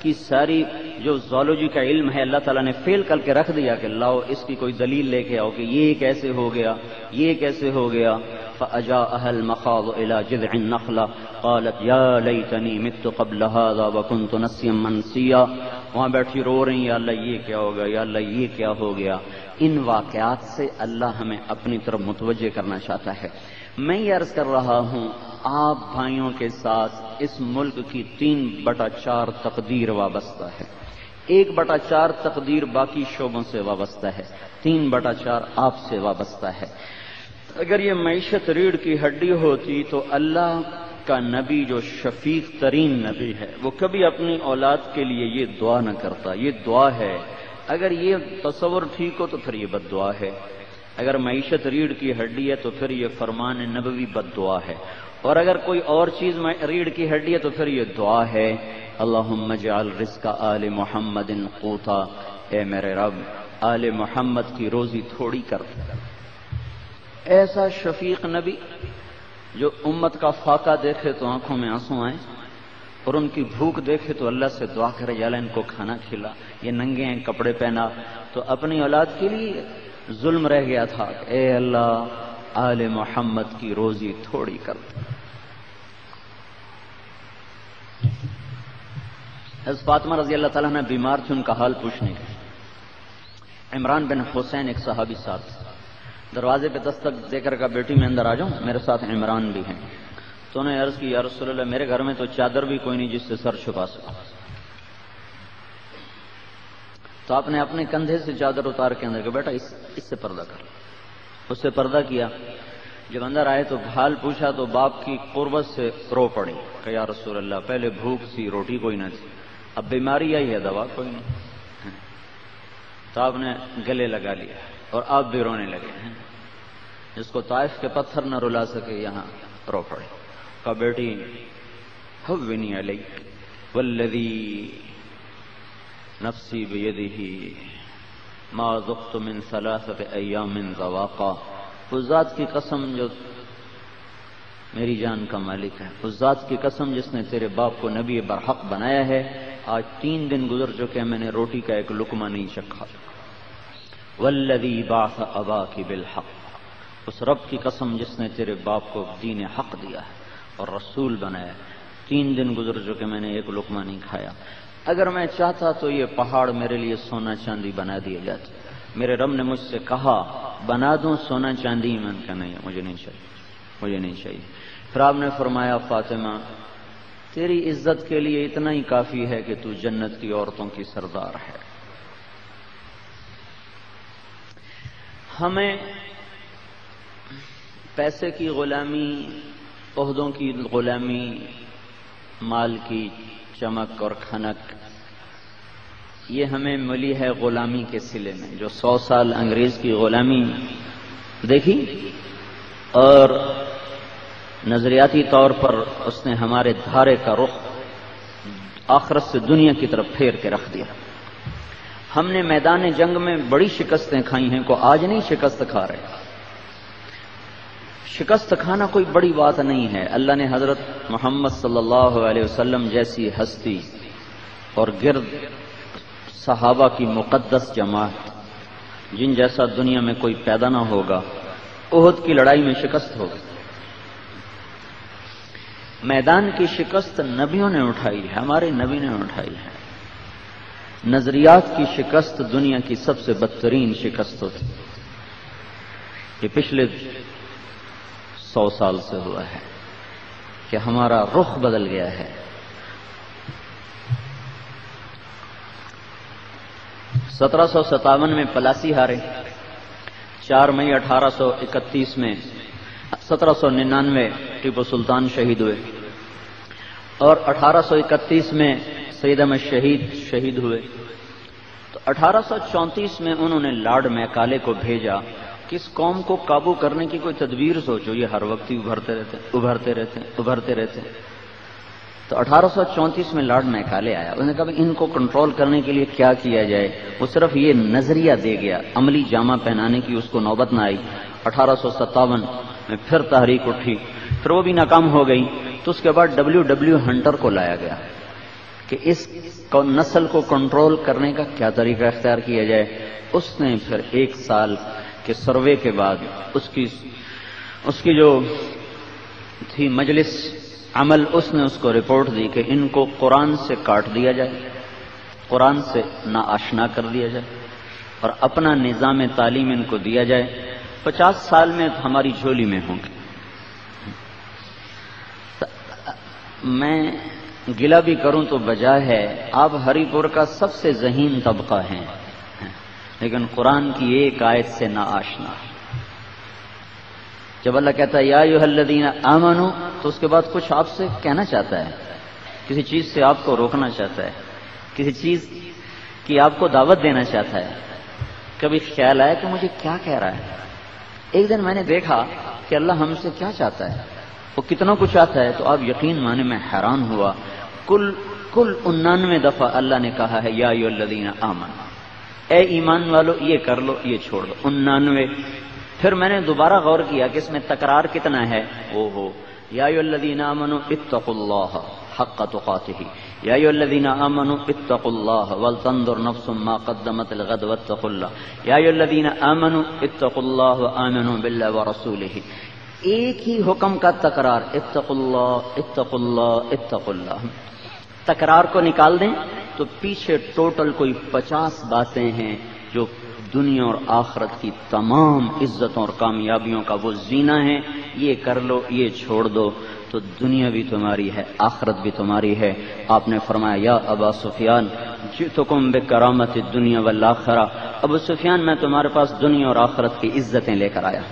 کی ساری جو زولوجی کا علم ہے اللہ تعالیٰ نے فیل کر کے رکھ دیا کہ لاؤ اس کی کوئی دلیل لے کے آؤ کہ یہ کیسے ہو گیا، یہ کیسے ہو گیا۔ فأجاءها المخاض إلى جذع النخلة قالت يا ليتني مت قبل هذا وكنت نسيا منسيا۔ وہاں بیٹھی رو رہی، یا اللہ یہ کیا ہو گیا، یا اللہ یہ کیا ہو گیا۔ ان واقعات سے اللہ ہمیں اپنی طرف متوجہ کرنا چاہتا ہے۔ میں یہ عرض کر رہا ہوں آپ بھائیوں کے ساتھ اس ملک کی 3/4 تقدیر وابستہ ہے. 1/4 تقدیر باقی شعبوں سے وابستہ ہے، 3/4 آپ سے وابستہ ہے. اگر یہ معیشت ریڑھ کی ہڈی ہوتی تو اللہ کا نبی جو شفیق ترین نبی ہے وہ کبھی اپنی اولاد کے لیے یہ دعا نہ کرتا. یہ دعا ہے. اگر یہ تصور ٹھیک ہو تو پھر یہ بد دعا ہے. اگر معیشت ریڑھ کی ہڈی ہے تو پھر یہ فرمان نبوی بد دعا ہے. اور اگر کوئی اور چیز ریڑھ کی ہڈی ہے تو پھر یہ دعا ہے اللہم اجعل رزق آل محمد قوتا، اے میرے رب آل محمد کی روزی تھوڑی کر. ایسا شفیق نبی جو امت کا فاقہ دیکھے تو آنکھوں میں آنسو آئیں اور ان کی بھوک دیکھے تو اللہ سے دعا کرے یا اللہ ان کو کھانا کھلا. یہ ننگے ہیں، کپڑے پہنا، تو اپنی اولاد کے لیے ظلم رہ گیا تھا. اے اللہ آل محمد کی روزی تھوڑی کر. حضرت فاطمہ رضی اللہ تعالیٰ عنہ بیمار تھی، ان کا حال پوچھنے گئے. عمران بن حسین ایک صحابی ساتھ دروازے پہ دستک دے کر کہا بیٹی میں اندر آ جاؤں، میرے ساتھ عمران بھی ہیں. تو انہوں نے عرض کی یا رسول اللہ میرے گھر میں تو چادر بھی کوئی نہیں جس سے سر چھپا سکوں. تو آپ نے اپنے کندھے سے چادر اتار کے اندر کہ بیٹا اس سے پردہ کر. اس سے پردہ کیا. جب اندر آئے تو حال پوچھا تو باپ کی قربت سے رو پڑی کہ یا رسول اللہ پہلے بھوک تھی، روٹی کوئی نہ تھی، اب بیماری آئی ہے، دوا کوئی نہیں. تو آپ نے گلے لگا لیا اور آپ بھی رونے لگے ہیں. جس کو طائف کے پتھر نہ رلا سکے یہاں رو پڑے. کہا بیٹی حونی علیک والذی نفسی بیدہ ما ذقت من 3 ایام ذواقا. اس ذات کی قسم جو میری جان کا مالک ہے، اس ذات کی قسم جس نے تیرے باپ کو نبی برحق بنایا ہے، آج 3 دن گزر چکے میں نے روٹی کا ایک لقمہ نہیں چکھا. والذی بعث اباک بالحق، اس رب کی قسم جس نے تیرے باپ کو دین حق دیا ہے اور رسول بنایا، 3 دن گزر چکے میں نے ایک لقمہ نہیں کھایا. اگر میں چاہتا تو یہ پہاڑ میرے لیے سونا چاندی بنا دیے جاتے. میرے رب نے مجھ سے کہا بنا دوں سونا چاندی، میں نے کہا نہیں مجھے نہیں چاہیے، مجھے نہیں چاہیے. پھر آپ نے فرمایا فاطمہ تیری عزت کے لیے اتنا ہی کافی ہے کہ تو جنت کی عورتوں کی سردار ہے. ہمیں پیسے کی غلامی، عہدوں کی غلامی، مال کی چمک اور کھنک، یہ ہمیں ملی ہے غلامی کے صلے میں. جو 100 سال انگریز کی غلامی دیکھی اور نظریاتی طور پر اس نے ہمارے دھارے کا رخ آخرت سے دنیا کی طرف پھیر کے رکھ دیا. ہم نے میدان جنگ میں بڑی شکستیں کھائی ہیں، کو آج نہیں شکست کھا رہے. شکست کھانا کوئی بڑی بات نہیں ہے. اللہ نے حضرت محمد صلی اللہ علیہ وسلم جیسی ہستی اور گرد صحابہ کی مقدس جماعت جن جیسا دنیا میں کوئی پیدا نہ ہوگا، احد کی لڑائی میں شکست ہوگی. میدان کی شکست نبیوں نے اٹھائی ہے، ہمارے نبی نے اٹھائی ہے. نظریات کی شکست دنیا کی سب سے بدترین شکست ہوتی. یہ پچھلے 100 سال سے ہوا ہے کہ ہمارا رخ بدل گیا ہے. 1757 میں پلاسی ہارے، 4 مئی 1831 میں 1799 ٹیپو سلطان شہید ہوئے اور 1831 میں سید احمد شہید ہوئے. تو 1834 میں انہوں نے لارڈ میکالے کو بھیجا کہ اس قوم کو قابو کرنے کی کوئی تدبیر سوچو، یہ ہر وقت ہی ابھرتے رہتے. تو 1834 میں لارڈ میکالے آیا. انہوں نے کہا ان کو کنٹرول کرنے کے لیے کیا کیا جائے. وہ صرف یہ نظریہ دے گیا، عملی جامہ پہنانے کی اس کو نوبت نہ آئی. 1857 میں پھر تحریک اٹھی، پھر وہ بھی ناکام ہو گئی. تو اس کے بعد W ہنٹر کو لایا گیا کہ اس نسل کو کنٹرول کرنے کا کیا طریقہ اختیار کیا جائے. اس نے پھر 1 سال کے سروے کے بعد اس کی جو تھی مجلس عمل، اس نے اس کو رپورٹ دی کہ ان کو قرآن سے کاٹ دیا جائے، قرآن سے ناآشنا کر دیا جائے اور اپنا نظام تعلیم ان کو دیا جائے. 50 سال میں ہماری جھولی میں ہوں گے. میں گلہ بھی کروں تو بجا ہے، آپ ہری پور کا سب سے ذہین طبقہ ہیں، لیکن قرآن کی ایک آیت سے نا آشنا۔ جب اللہ کہتا ہے یا ایھا الذین آمنو، تو اس کے بعد کچھ آپ سے کہنا چاہتا ہے، کسی چیز سے آپ کو روکنا چاہتا ہے، کسی چیز کی آپ کو دعوت دینا چاہتا ہے۔ کبھی خیال آیا کہ مجھے کیا کہہ رہا ہے؟ ایک دن میں نے دیکھا کہ اللہ ہم سے کیا چاہتا ہے، وہ کتنا کچھ چاہتا ہے، تو آپ یقین مانے میں حیران ہوا۔ کل 99 دفعہ اللہ نے کہا ہے یا ایھا الذین آمنو، اے ایمان والو یہ کر لو یہ چھوڑ دو، 99۔ پھر میں نے دوبارہ غور کیا کہ اس میں تکرار کتنا ہے، یا ایھا الذین آمنوا اتقوا اللہ حق تقاتہ، یا ایھا الذین آمنوا اتقوا اللہ ولتنظر نفس ما قدمت لغد واتقوا اللہ، یا ایھا الذین آمنوا اتقوا اللہ وآمنوا باللہ ورسولہ۔ ایک ہی حکم کا تکرار، اتقوا اللہ اتقوا اللہ اتقوا اللہ۔ تکرار کو نکال دیں تو پیچھے ٹوٹل کوئی 50 باتیں ہیں جو دنیا اور آخرت کی تمام عزتوں اور کامیابیوں کا وہ زینہ ہے۔ یہ کر لو یہ چھوڑ دو تو دنیا بھی تمہاری ہے آخرت بھی تمہاری ہے۔ آپ نے فرمایا یا ابا سفیان جئتکم بکرامت الدنیا والآخرہ، ابو سفیان میں تمہارے پاس دنیا اور آخرت کی عزتیں لے کر آیا۔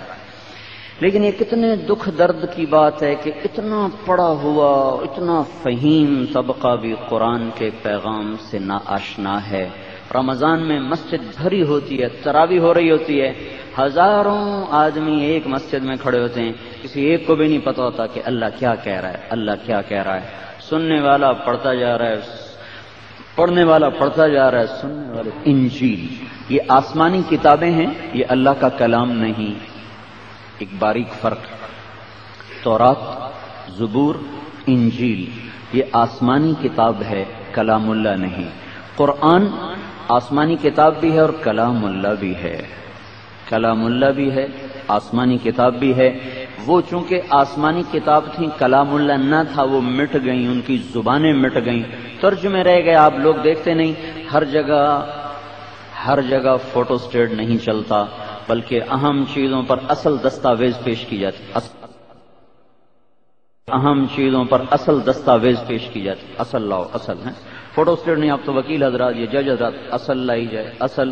لیکن یہ کتنے دکھ درد کی بات ہے کہ اتنا پڑا ہوا اتنا فہیم طبقہ بھی قرآن کے پیغام سے نا آشنا ہے۔ رمضان میں مسجد بھری ہوتی ہے، تراویح ہو رہی ہوتی ہے، ہزاروں آدمی ایک مسجد میں کھڑے ہوتے ہیں، کسی ایک کو بھی نہیں پتا ہوتا کہ اللہ کیا کہہ رہا ہے، اللہ کیا کہہ رہا ہے۔ سننے والا پڑھتا جا رہا ہے، پڑھنے والا پڑھتا جا رہا ہے، سننے والے۔ انجیل یہ آسمانی کتابیں ہیں، یہ اللہ کا کلام نہیں۔ ایک باریک فرق، تورات، زبور، انجیل یہ آسمانی کتاب ہے، کلام اللہ نہیں۔ قرآن آسمانی کتاب بھی ہے اور کلام اللہ بھی ہے، کلام اللہ بھی ہے، آسمانی کتاب بھی ہے۔ وہ چونکہ آسمانی کتاب تھیں، کلام اللہ نہ تھا، وہ مٹ گئیں، ان کی زبانیں مٹ گئیں، ترجمے رہ گئے۔ آپ لوگ دیکھتے نہیں ہر جگہ فوٹو اسٹیٹ نہیں چلتا، بلکہ اہم چیزوں پر اصل دستاویز پیش کی جاتی، اہم چیزوں پر اصل دستاویز پیش کی جاتی، اصل لاؤ، اصل ہے، فوٹو اسٹیٹ نہیں۔ آپ تو وکیل حضرات یا جج حضرات اصل لائی جائے، اصل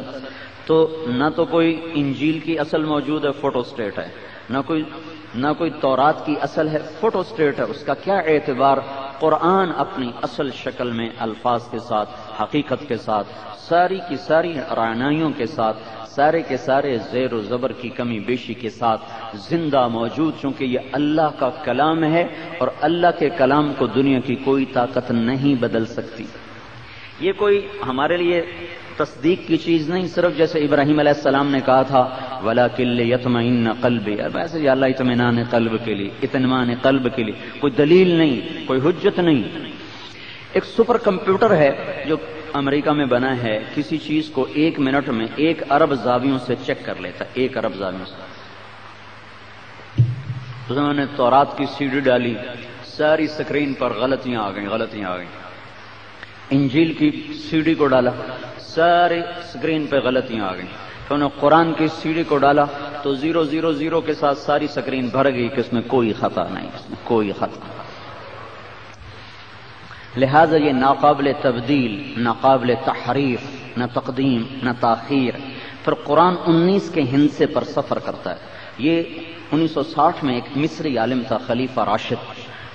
تو نہ تو کوئی انجیل کی اصل موجود ہے، فوٹو اسٹیٹ ہے، نہ کوئی تورات کی اصل ہے، فوٹو اسٹیٹ ہے۔ اس کا کیا اعتبار؟ قرآن اپنی اصل شکل میں الفاظ کے ساتھ، حقیقت کے ساتھ، ساری کی ساری رعنائیوں کے ساتھ، سارے کے سارے زیر و زبر کی کمی بیشی کے ساتھ زندہ موجود، چونکہ یہ اللہ کا کلام ہے اور اللہ کے کلام کو دنیا کی کوئی طاقت نہیں بدل سکتی۔ یہ کوئی ہمارے لیے تصدیق کی چیز نہیں، صرف جیسے ابراہیم علیہ السلام نے کہا تھا وَلَكِن لِيَطْمَئِنَّ قَلْبِي، ویسے یا اللہ اطمینان قلب کے لیے، اطمینان قلب کے لیے، کوئی دلیل نہیں، کوئی حجت نہیں۔ ایک سپر کمپیوٹر ہے جو امریکہ میں بنا ہے، کسی چیز کو 1 منٹ میں 1 ارب زاویوں سے چیک کر لیتا ہے، 1 ارب زاویوں سے۔ اس میں نے تورات کی CD ڈالی، ساری سکرین پر غلطیاں آ گئیں۔ انجیل کی CD کو ڈالا، ساری سکرین پہ غلطیاں آ گئیں۔ تو انہوں نے قرآن کی CD کو ڈالا تو 000 کے ساتھ ساری سکرین بھر گئی کہ اس میں کوئی خطا نہیں، اس میں کوئی خطا۔ لہذا یہ ناقابل تبدیل، ناقابل تحریف، نہ تقدیم نہ تاخیر۔ پھر قرآن 19 کے ہندسے پر سفر کرتا ہے۔ یہ 1960 میں ایک مصری عالم تھا خلیفہ راشد،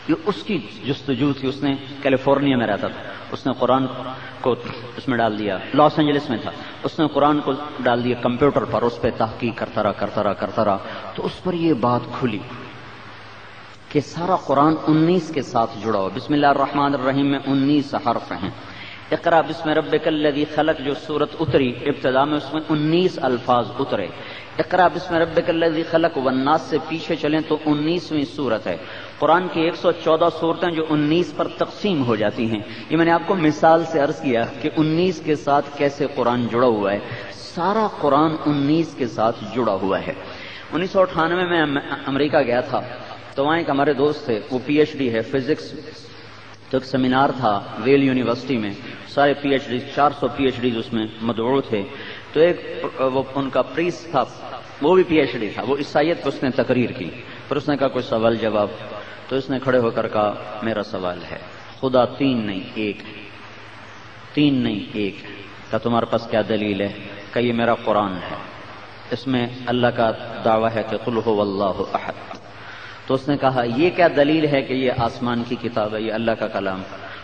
یہ اس کی جستجو تھی، اس نے کیلیفورنیا میں رہتا تھا، اس نے قرآن کو اس میں ڈال دیا، لاس اینجلس میں تھا، اس نے قرآن کو ڈال دیا کمپیوٹر پر، اس پہ تحقیق کرتا رہا تو اس پر یہ بات کھلی کہ سارا قرآن 19 کے ساتھ جڑا ہوا۔ بسم اللہ الرحمن الرحیم میں 19 حرف ہیں۔ اقرا بسم ربک الذی خلق جو سورت اتری ابتدا میں، اس میں 19 الفاظ اترے۔ اقرا بسم ربک الذی خلق والناس سے پیچھے چلیں تو 19ویں سورت ہے۔ قرآن کی 114 سورتیں جو 19 پر تقسیم ہو جاتی ہیں، یہ میں نے آپ کو مثال سے عرض کیا کہ 19 کے ساتھ کیسے قرآن جڑا ہوا ہے۔ سارا قرآن 19 کے ساتھ جڑا ہوا ہے۔ 1998 میں امریکہ گیا تھا تو وہاں ایک ہمارے دوست تھے، وہ PhD ہے فزکس، تو ایک سیمینار تھا ویل یونیورسٹی میں، سارے PhD 400 PhD اس میں مدعو تھے۔ تو ایک وہ ان کا پریس تھا، وہ بھی PhD تھا، وہ عیسائیت پر اس نے تقریر کی، پھر اس نے کہا کوئی سوال جواب، تو اس نے کھڑے ہو کر کہا میرا سوال ہے، خدا تین نہیں ایک ہے، تین نہیں ایک ہے، کہ تمہارے پاس کیا دلیل ہے؟ کہ یہ میرا قرآن ہے، اس میں اللہ کا دعویٰ ہے کہ قل هو اللہ احد۔ تو اس نے کہا یہ کیا دلیل ہے کہ یہ آسمان کی کتاب ہے، یہ اللہ کا کلام؟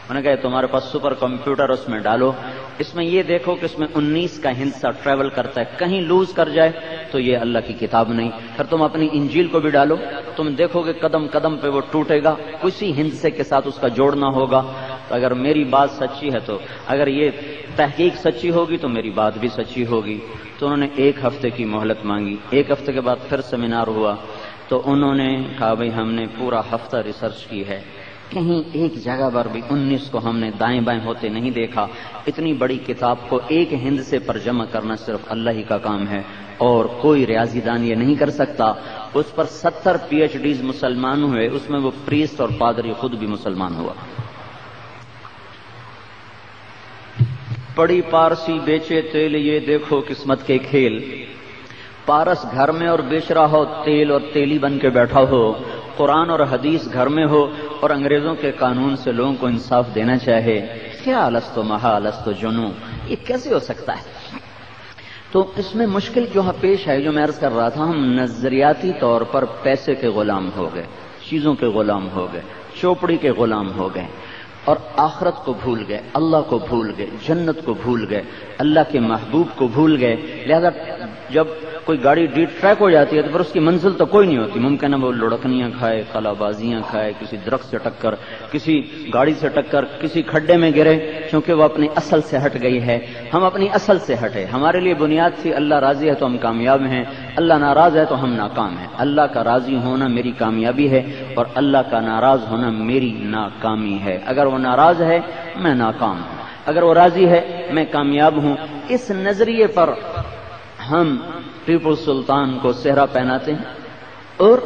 انہوں نے کہا تمہارے پاس سپر کمپیوٹر، اس میں ڈالو، اس میں یہ دیکھو کہ اس میں 19 کا ہندسہ ٹریول کرتا ہے، کہیں لوز کر جائے تو یہ اللہ کی کتاب نہیں۔ پھر تم اپنی انجیل کو بھی ڈالو، تم دیکھو کہ قدم قدم پہ وہ ٹوٹے گا، کسی ہندسے کے ساتھ اس کا جوڑنا ہوگا۔ تو اگر میری بات سچی ہے، تو اگر یہ تحقیق سچی ہوگی تو میری بات بھی سچی ہوگی۔ تو انہوں نے 1 ہفتے کی مہلت مانگی۔ 1 ہفتے کے بعد پھر سیمینار ہوا، تو انہوں نے کہا بھئی ہم نے پورا ہفتہ ریسرچ کی ہے، کہیں ایک جگہ پر بھی 19 کو ہم نے دائیں بائیں ہوتے نہیں دیکھا۔ اتنی بڑی کتاب کو ایک ہندسے پر جمع کرنا صرف اللہ ہی کا کام ہے، اور کوئی ریاضی دان یہ نہیں کر سکتا۔ اس پر 70 PhDs مسلمان ہوئے، اس میں وہ پریسٹ اور پادری خود بھی مسلمان ہوا۔ پڑی پارسی بیچے تیل، یہ دیکھو قسمت کے کھیل۔ پارس گھر میں اور بیچ رہا ہو تیل، اور تیلی بن کے بیٹھا ہو۔ قرآن اور حدیث گھر میں ہو اور انگریزوں کے قانون سے لوگوں کو انصاف دینا چاہے۔ کیا لست محا لست جنوں، یہ کیسے ہو سکتا ہے؟ تو اس میں مشکل جو پیش ہے، جو میں عرض کر رہا تھا، ہم نظریاتی طور پر پیسے کے غلام ہو گئے، چیزوں کے غلام ہو گئے، چوپڑی کے غلام ہو گئے، اور آخرت کو بھول گئے، اللہ کو بھول گئے، جنت کو بھول گئے، اللہ کے محبوب کو بھول گئے۔ لہذا جب کوئی گاڑی ڈی ٹریک ہو جاتی ہے تو پھر اس کی منزل تو کوئی نہیں ہوتی، ممکن ہے وہ لڑکنیاں کھائے، خلا بازیاں کھائے، کسی درخت سے ٹکر، کسی گاڑی سے ٹکر، کسی کھڈے میں گرے، کیونکہ وہ اپنی اصل سے ہٹ گئی ہے۔ ہم اپنی اصل سے ہٹے، ہمارے لیے بنیاد تھی اللہ راضی ہے تو ہم کامیاب ہیں، اللہ ناراض ہے تو ہم ناکام ہیں۔ اللہ کا راضی ہونا میری کامیابی ہے، اور اللہ کا ناراض ہونا میری ناکامی ہے۔ اگر وہ ناراض ہے میں ناکام ہوں، اگر وہ راضی ہے میں کامیاب ہوں۔ اس نظریے پر ہم ٹیپو سلطان کو صحرا پہناتے ہیں اور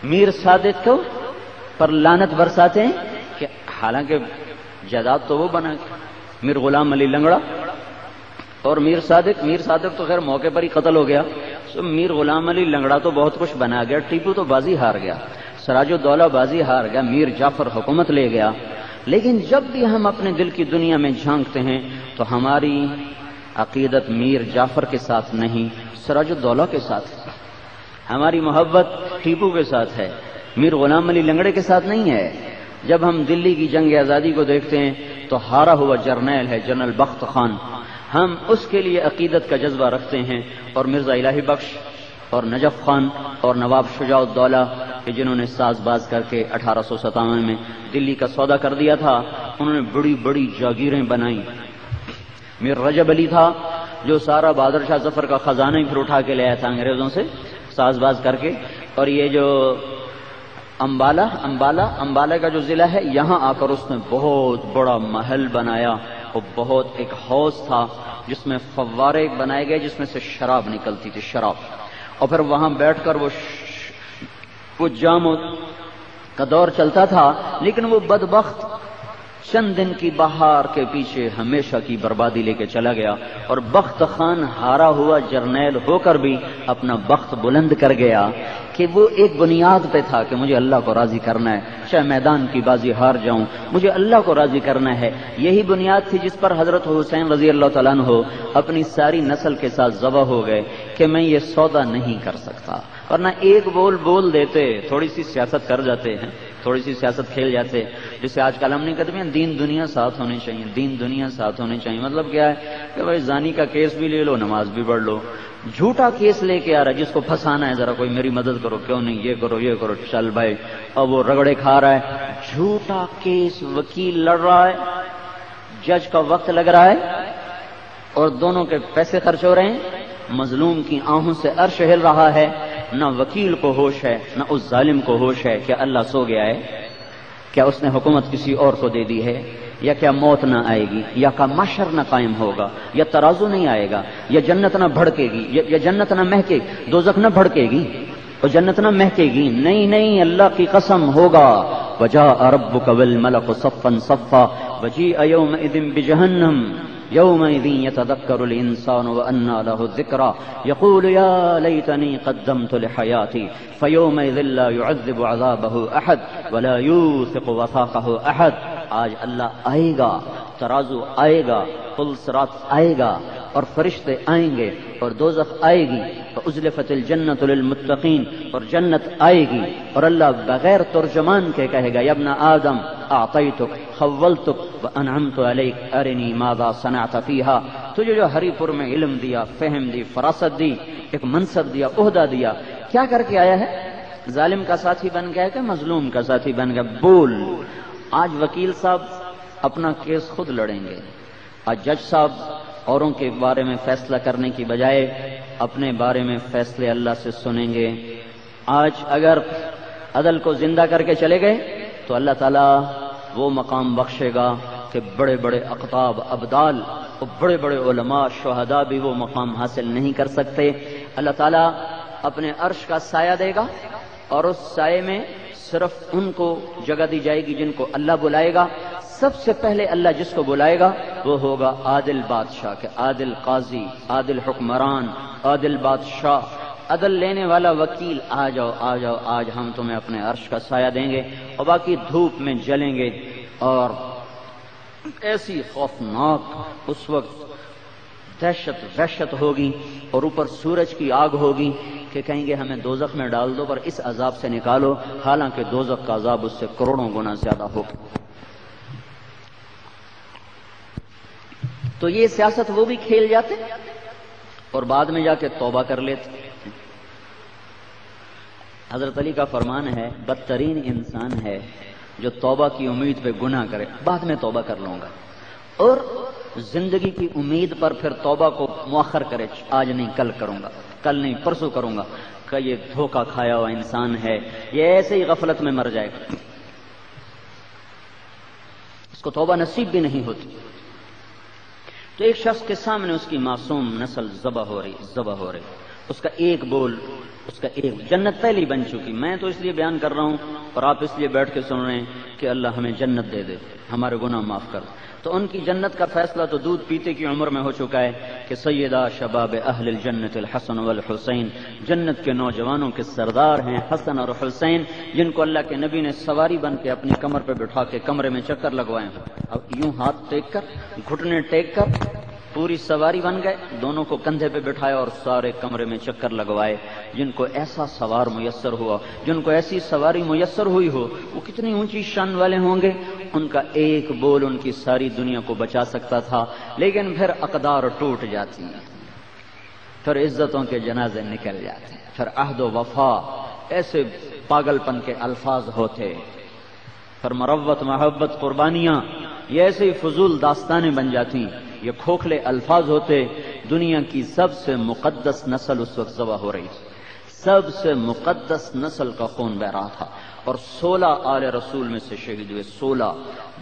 میر صادق کو پر لعنت برساتے ہیں، کہ حالانکہ جائیداد تو وہ بنا کے میر غلام علی لنگڑا اور میر صادق تو خیر موقع پر ہی قتل ہو گیا، تو میر غلام علی لنگڑا تو بہت کچھ بنا گیا، ٹیپو تو بازی ہار گیا، سراج الدولہ بازی ہار گیا، میر جعفر حکومت لے گیا۔ لیکن جب بھی ہم اپنے دل کی دنیا میں جھانکتے ہیں تو ہماری عقیدت میر جعفر کے ساتھ نہیں، سراج الدولہ کے ساتھ ہے، ہماری محبت ٹیپو کے ساتھ ہے، میر غلام علی لنگڑے کے ساتھ نہیں ہے۔ جب ہم دلی کی جنگ آزادی کو دیکھتے ہیں تو ہارا ہوا جرنیل ہے جنرل بخت خان، ہم اس کے لیے عقیدت کا جذبہ رکھتے ہیں، اور مرزا الہی بخش اور نجف خان اور نواب شجاع الدولہ کہ جنہوں نے ساز باز کر کے 1857 میں دلی کا سودا کر دیا تھا، انہوں نے بڑی بڑی جاگیریں بنائیں۔ میر رجب علی تھا جو سارا بہادر شاہ ظفر کا خزانہ ہی پھر اٹھا کے لے آیا تھا انگریزوں سے ساز باز کر کے، اور یہ جو امبالہ کا جو ضلع ہے، یہاں آ کر اس نے بہت بڑا محل بنایا، وہ بہت ایک حوض تھا جس میں فوارے بنائے گئے جس میں سے شراب نکلتی تھی، شراب، اور پھر وہاں بیٹھ کر وہ جام کا دور چلتا تھا۔ لیکن وہ بدبخت چند دن کی بہار کے پیچھے ہمیشہ کی بربادی لے کے چلا گیا، اور بخت خان ہارا ہوا جرنیل ہو کر بھی اپنا بخت بلند کر گیا کہ وہ ایک بنیاد پہ تھا کہ مجھے اللہ کو راضی کرنا ہے، چاہے میدان کی بازی ہار جاؤں، مجھے اللہ کو راضی کرنا ہے۔ یہی بنیاد تھی جس پر حضرت حسین رضی اللہ تعالیٰ عنہ اپنی ساری نسل کے ساتھ ذبح ہو گئے کہ میں یہ سودا نہیں کر سکتا، ورنہ ایک بول دیتے، تھوڑی سی سیاست کر جاتے ہیں، تھوڑی سی سیاست کھیل جاتے، جسے آج کل ہم نہیں کہتے ہیں دین دنیا ساتھ ہونی چاہیے، دین دنیا ساتھ ہونی چاہیے۔ مطلب کیا ہے کہ بھائی زانی کا کیس بھی لے لو، نماز بھی پڑھ لو، جھوٹا کیس لے کے آ رہا ہے جس کو پھنسانا ہے، ذرا کوئی میری مدد کرو، کیوں نہیں، یہ کرو، چل بھائی، اب وہ رگڑے کھا رہا ہے، جھوٹا کیس، وکیل لڑ رہا ہے، جج کا وقت لگ رہا ہے، اور دونوں کے پیسے خرچ ہو رہے ہیں، مظلوم کی آنکھوں سے عرش ہل رہا ہے، نہ وکیل کو ہوش ہے نہ اس ظالم کو ہوش ہے کہ اللہ سو گیا ہے، کیا اس نے حکومت کسی اور کو دے دی ہے، یا کیا موت نہ آئے گی، یا کا محشر نہ قائم ہوگا، یا ترازو نہیں آئے گا، یا جنت نہ بھڑکے گی، یا جنت نہ مہکے، دوزخ نہ بھڑکے گی اور جنت نہ مہکے گی، نہیں اللہ کی قسم ہوگا، وجاء ربک والملک صفا صفا وجیء یومئذ بجہنم يومئذ يتذكر الإنسان وأنى له الذكرى يقول يا ليتني قدمت لحياتي فيومئذ لا يعذب عذابه أحد ولا يوثق وثاقه أحد. آج اللہ آئے گا، ترازو آئے گا، پل صراط آئے گا، اور فرشتے آئیں گے، اور دوزخ آئے گی، وَأُزْلِفَتِ الْجَنَّةُ لِلْمُتَّقِينَ، اور جنت آئے گی، اور اللہ بغیر ترجمان کے کہے گا یا ابن آدم اعطیتک خولتک وانعمت علیک ارنی ماذا صنعت فیہا. تجھے جو ہری پور میں علم دیا، فہم دی، فراست دی، ایک منصب دیا، عہدہ دیا، کیا کر کے آیا ہے؟ ظالم کا ساتھی بن گیا کہ مظلوم کا ساتھی بن گیا؟ بول. آج وکیل صاحب اپنا کیس خود لڑیں گے، آج جج صاحب اوروں کے بارے میں فیصلہ کرنے کی بجائے اپنے بارے میں فیصلے اللہ سے سنیں گے. آج اگر عدل کو زندہ کر کے چلے گئے تو اللہ تعالیٰ وہ مقام بخشے گا کہ بڑے بڑے اقطاب، ابدال اور بڑے بڑے علماء، شہداء بھی وہ مقام حاصل نہیں کر سکتے. اللہ تعالیٰ اپنے عرش کا سایہ دے گا، اور اس سائے میں صرف ان کو جگہ دی جائے گی جن کو اللہ بلائے گا. سب سے پہلے اللہ جس کو بلائے گا وہ ہوگا عادل بادشاہ، کہ عادل قاضی، عادل حکمران، عادل بادشاہ، عدل لینے والا وکیل، آ جاؤ آ جاؤ، آج ہم تمہیں اپنے عرش کا سایہ دیں گے. اور باقی دھوپ میں جلیں گے، اور ایسی خوفناک اس وقت وحشت ہوگی، اور اوپر سورج کی آگ ہوگی کہ کہیں گے ہمیں دوزخ میں ڈال دو پر اس عذاب سے نکالو، حالانکہ دوزخ کا عذاب اس سے کروڑوں گنا زیادہ ہوگا. تو یہ سیاست وہ بھی کھیل جاتے اور بعد میں جا کے توبہ کر لیتے. حضرت علی کا فرمان ہے بدترین انسان ہے جو توبہ کی امید پہ گناہ کرے، بعد میں توبہ کر لوں گا، اور زندگی کی امید پر پھر توبہ کو مؤخر کرے، آج نہیں کل کروں گا، کل نہیں پرسوں کروں گا. کہ یہ دھوکہ کھایا ہوا انسان ہے، یہ ایسے ہی غفلت میں مر جائے گا، اس کو توبہ نصیب بھی نہیں ہوتی. تو ایک شخص کے سامنے اس کی معصوم نسل ذبح ہو رہی، اس کا ایک بول، اس کا ایک جنت پہلی بن چکی. میں تو اس لیے بیان کر رہا ہوں اور آپ اس لیے بیٹھ کے سن رہے ہیں کہ اللہ ہمیں جنت دے دے، ہمارے گناہ معاف کر. تو ان کی جنت کا فیصلہ تو دودھ پیتے کی عمر میں ہو چکا ہے کہ سیدہ شباب اہل الجنت الحسن والحسین، جنت کے نوجوانوں کے سردار ہیں حسن اور حسین، جن کو اللہ کے نبی نے سواری بن کے اپنی کمر پہ بٹھا کے کمرے میں چکر لگوائے ہیں. اب یوں ہاتھ ٹیک کر، گھٹنے ٹیک کر پوری سواری بن گئے، دونوں کو کندھے پہ بٹھایا اور سارے کمرے میں چکر لگوائے. جن کو ایسا سوار میسر ہوا، جن کو ایسی سواری میسر ہوئی ہو، وہ کتنی اونچی شان والے ہوں گے. ان کا ایک بول ان کی ساری دنیا کو بچا سکتا تھا. لیکن پھر اقدار ٹوٹ جاتی ہیں، پھر عزتوں کے جنازے نکل جاتے ہیں، پھر عہد و وفا ایسے پاگل پن کے الفاظ ہوتے، پھر مروت محبت قربانیاں یہ ایسے ہی فضول داستانیں بن جاتی، یہ کھوکھلے الفاظ ہوتے. دنیا کی سب سے مقدس نسل اس وقت ذبح ہو رہی تھی، سب سے مقدس نسل کا خون بہ رہا تھا، اور 16 آل رسول میں سے شہید ہوئے. 16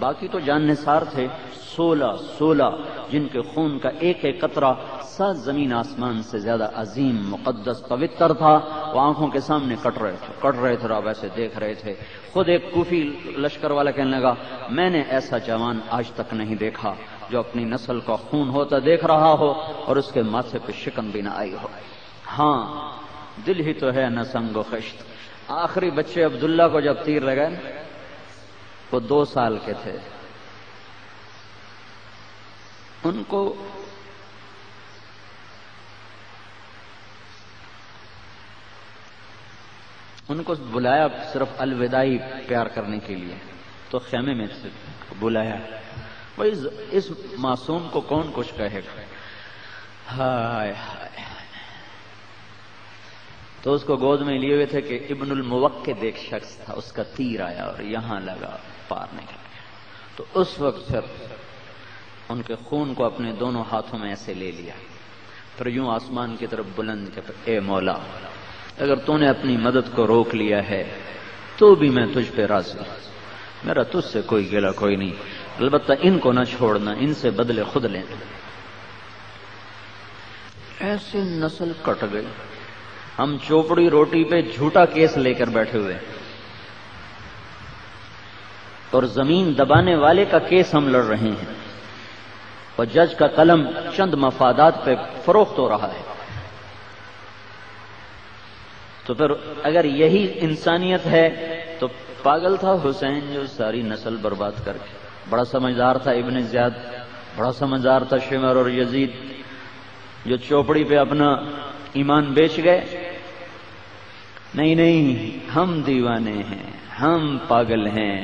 باقی تو جان نثار تھے، 16 جن کے خون کا ایک ایک قطرہ 7 زمین آسمان سے زیادہ عظیم، مقدس، پوتر تھا. وہ آنکھوں کے سامنے کٹ رہے تھے اور آپ ایسے دیکھ رہے تھے. خود ایک کوفی لشکر والا کہنے لگا میں نے ایسا جوان آج تک نہیں دیکھا جو اپنی نسل کا خون ہوتا دیکھ رہا ہو اور اس کے ماتھے پہ شکن بھی نہ آئی ہو. ہاں دل ہی تو ہے نہ سنگ و خشت. آخری بچے عبداللہ کو جب تیر لگے، وہ 2 سال کے تھے، ان کو بلایا صرف الوداعی پیار کرنے کے لیے، تو خیمے میں سے بلایا. بھائی اس معصوم کو کون کچھ کہے گا؟ ہائے ہائے. تو اس کو گود میں لیے ہوئے تھے کہ ابن الموقد ایک شخص تھا، اس کا تیر آیا اور یہاں لگا، پار نکل گیا. تو اس وقت پھر ان کے خون کو اپنے دونوں ہاتھوں میں ایسے لے لیا، پھر یوں آسمان کی طرف بلند کہ اے مولا، اگر تو نے اپنی مدد کو روک لیا ہے تو بھی میں تجھ پہ راضی ہوں، میرا تجھ سے کوئی گلہ کوئی نہیں، البتہ ان کو نہ چھوڑنا، ان سے بدلے خود لینا. ایسی نسل کٹ گئی. ہم چوپڑی روٹی پہ جھوٹا کیس لے کر بیٹھے ہوئے اور زمین دبانے والے کا کیس ہم لڑ رہے ہیں، اور جج کا قلم چند مفادات پہ فروخت ہو رہا ہے. تو پھر اگر یہی انسانیت ہے تو پاگل تھا حسین جو ساری نسل برباد کر کے. بڑا سمجھدار تھا ابن زیاد، بڑا سمجھدار تھا شمر اور یزید جو چوپڑی پہ اپنا ایمان بیچ گئے. نہیں نہیں، ہم دیوانے ہیں، ہم پاگل ہیں،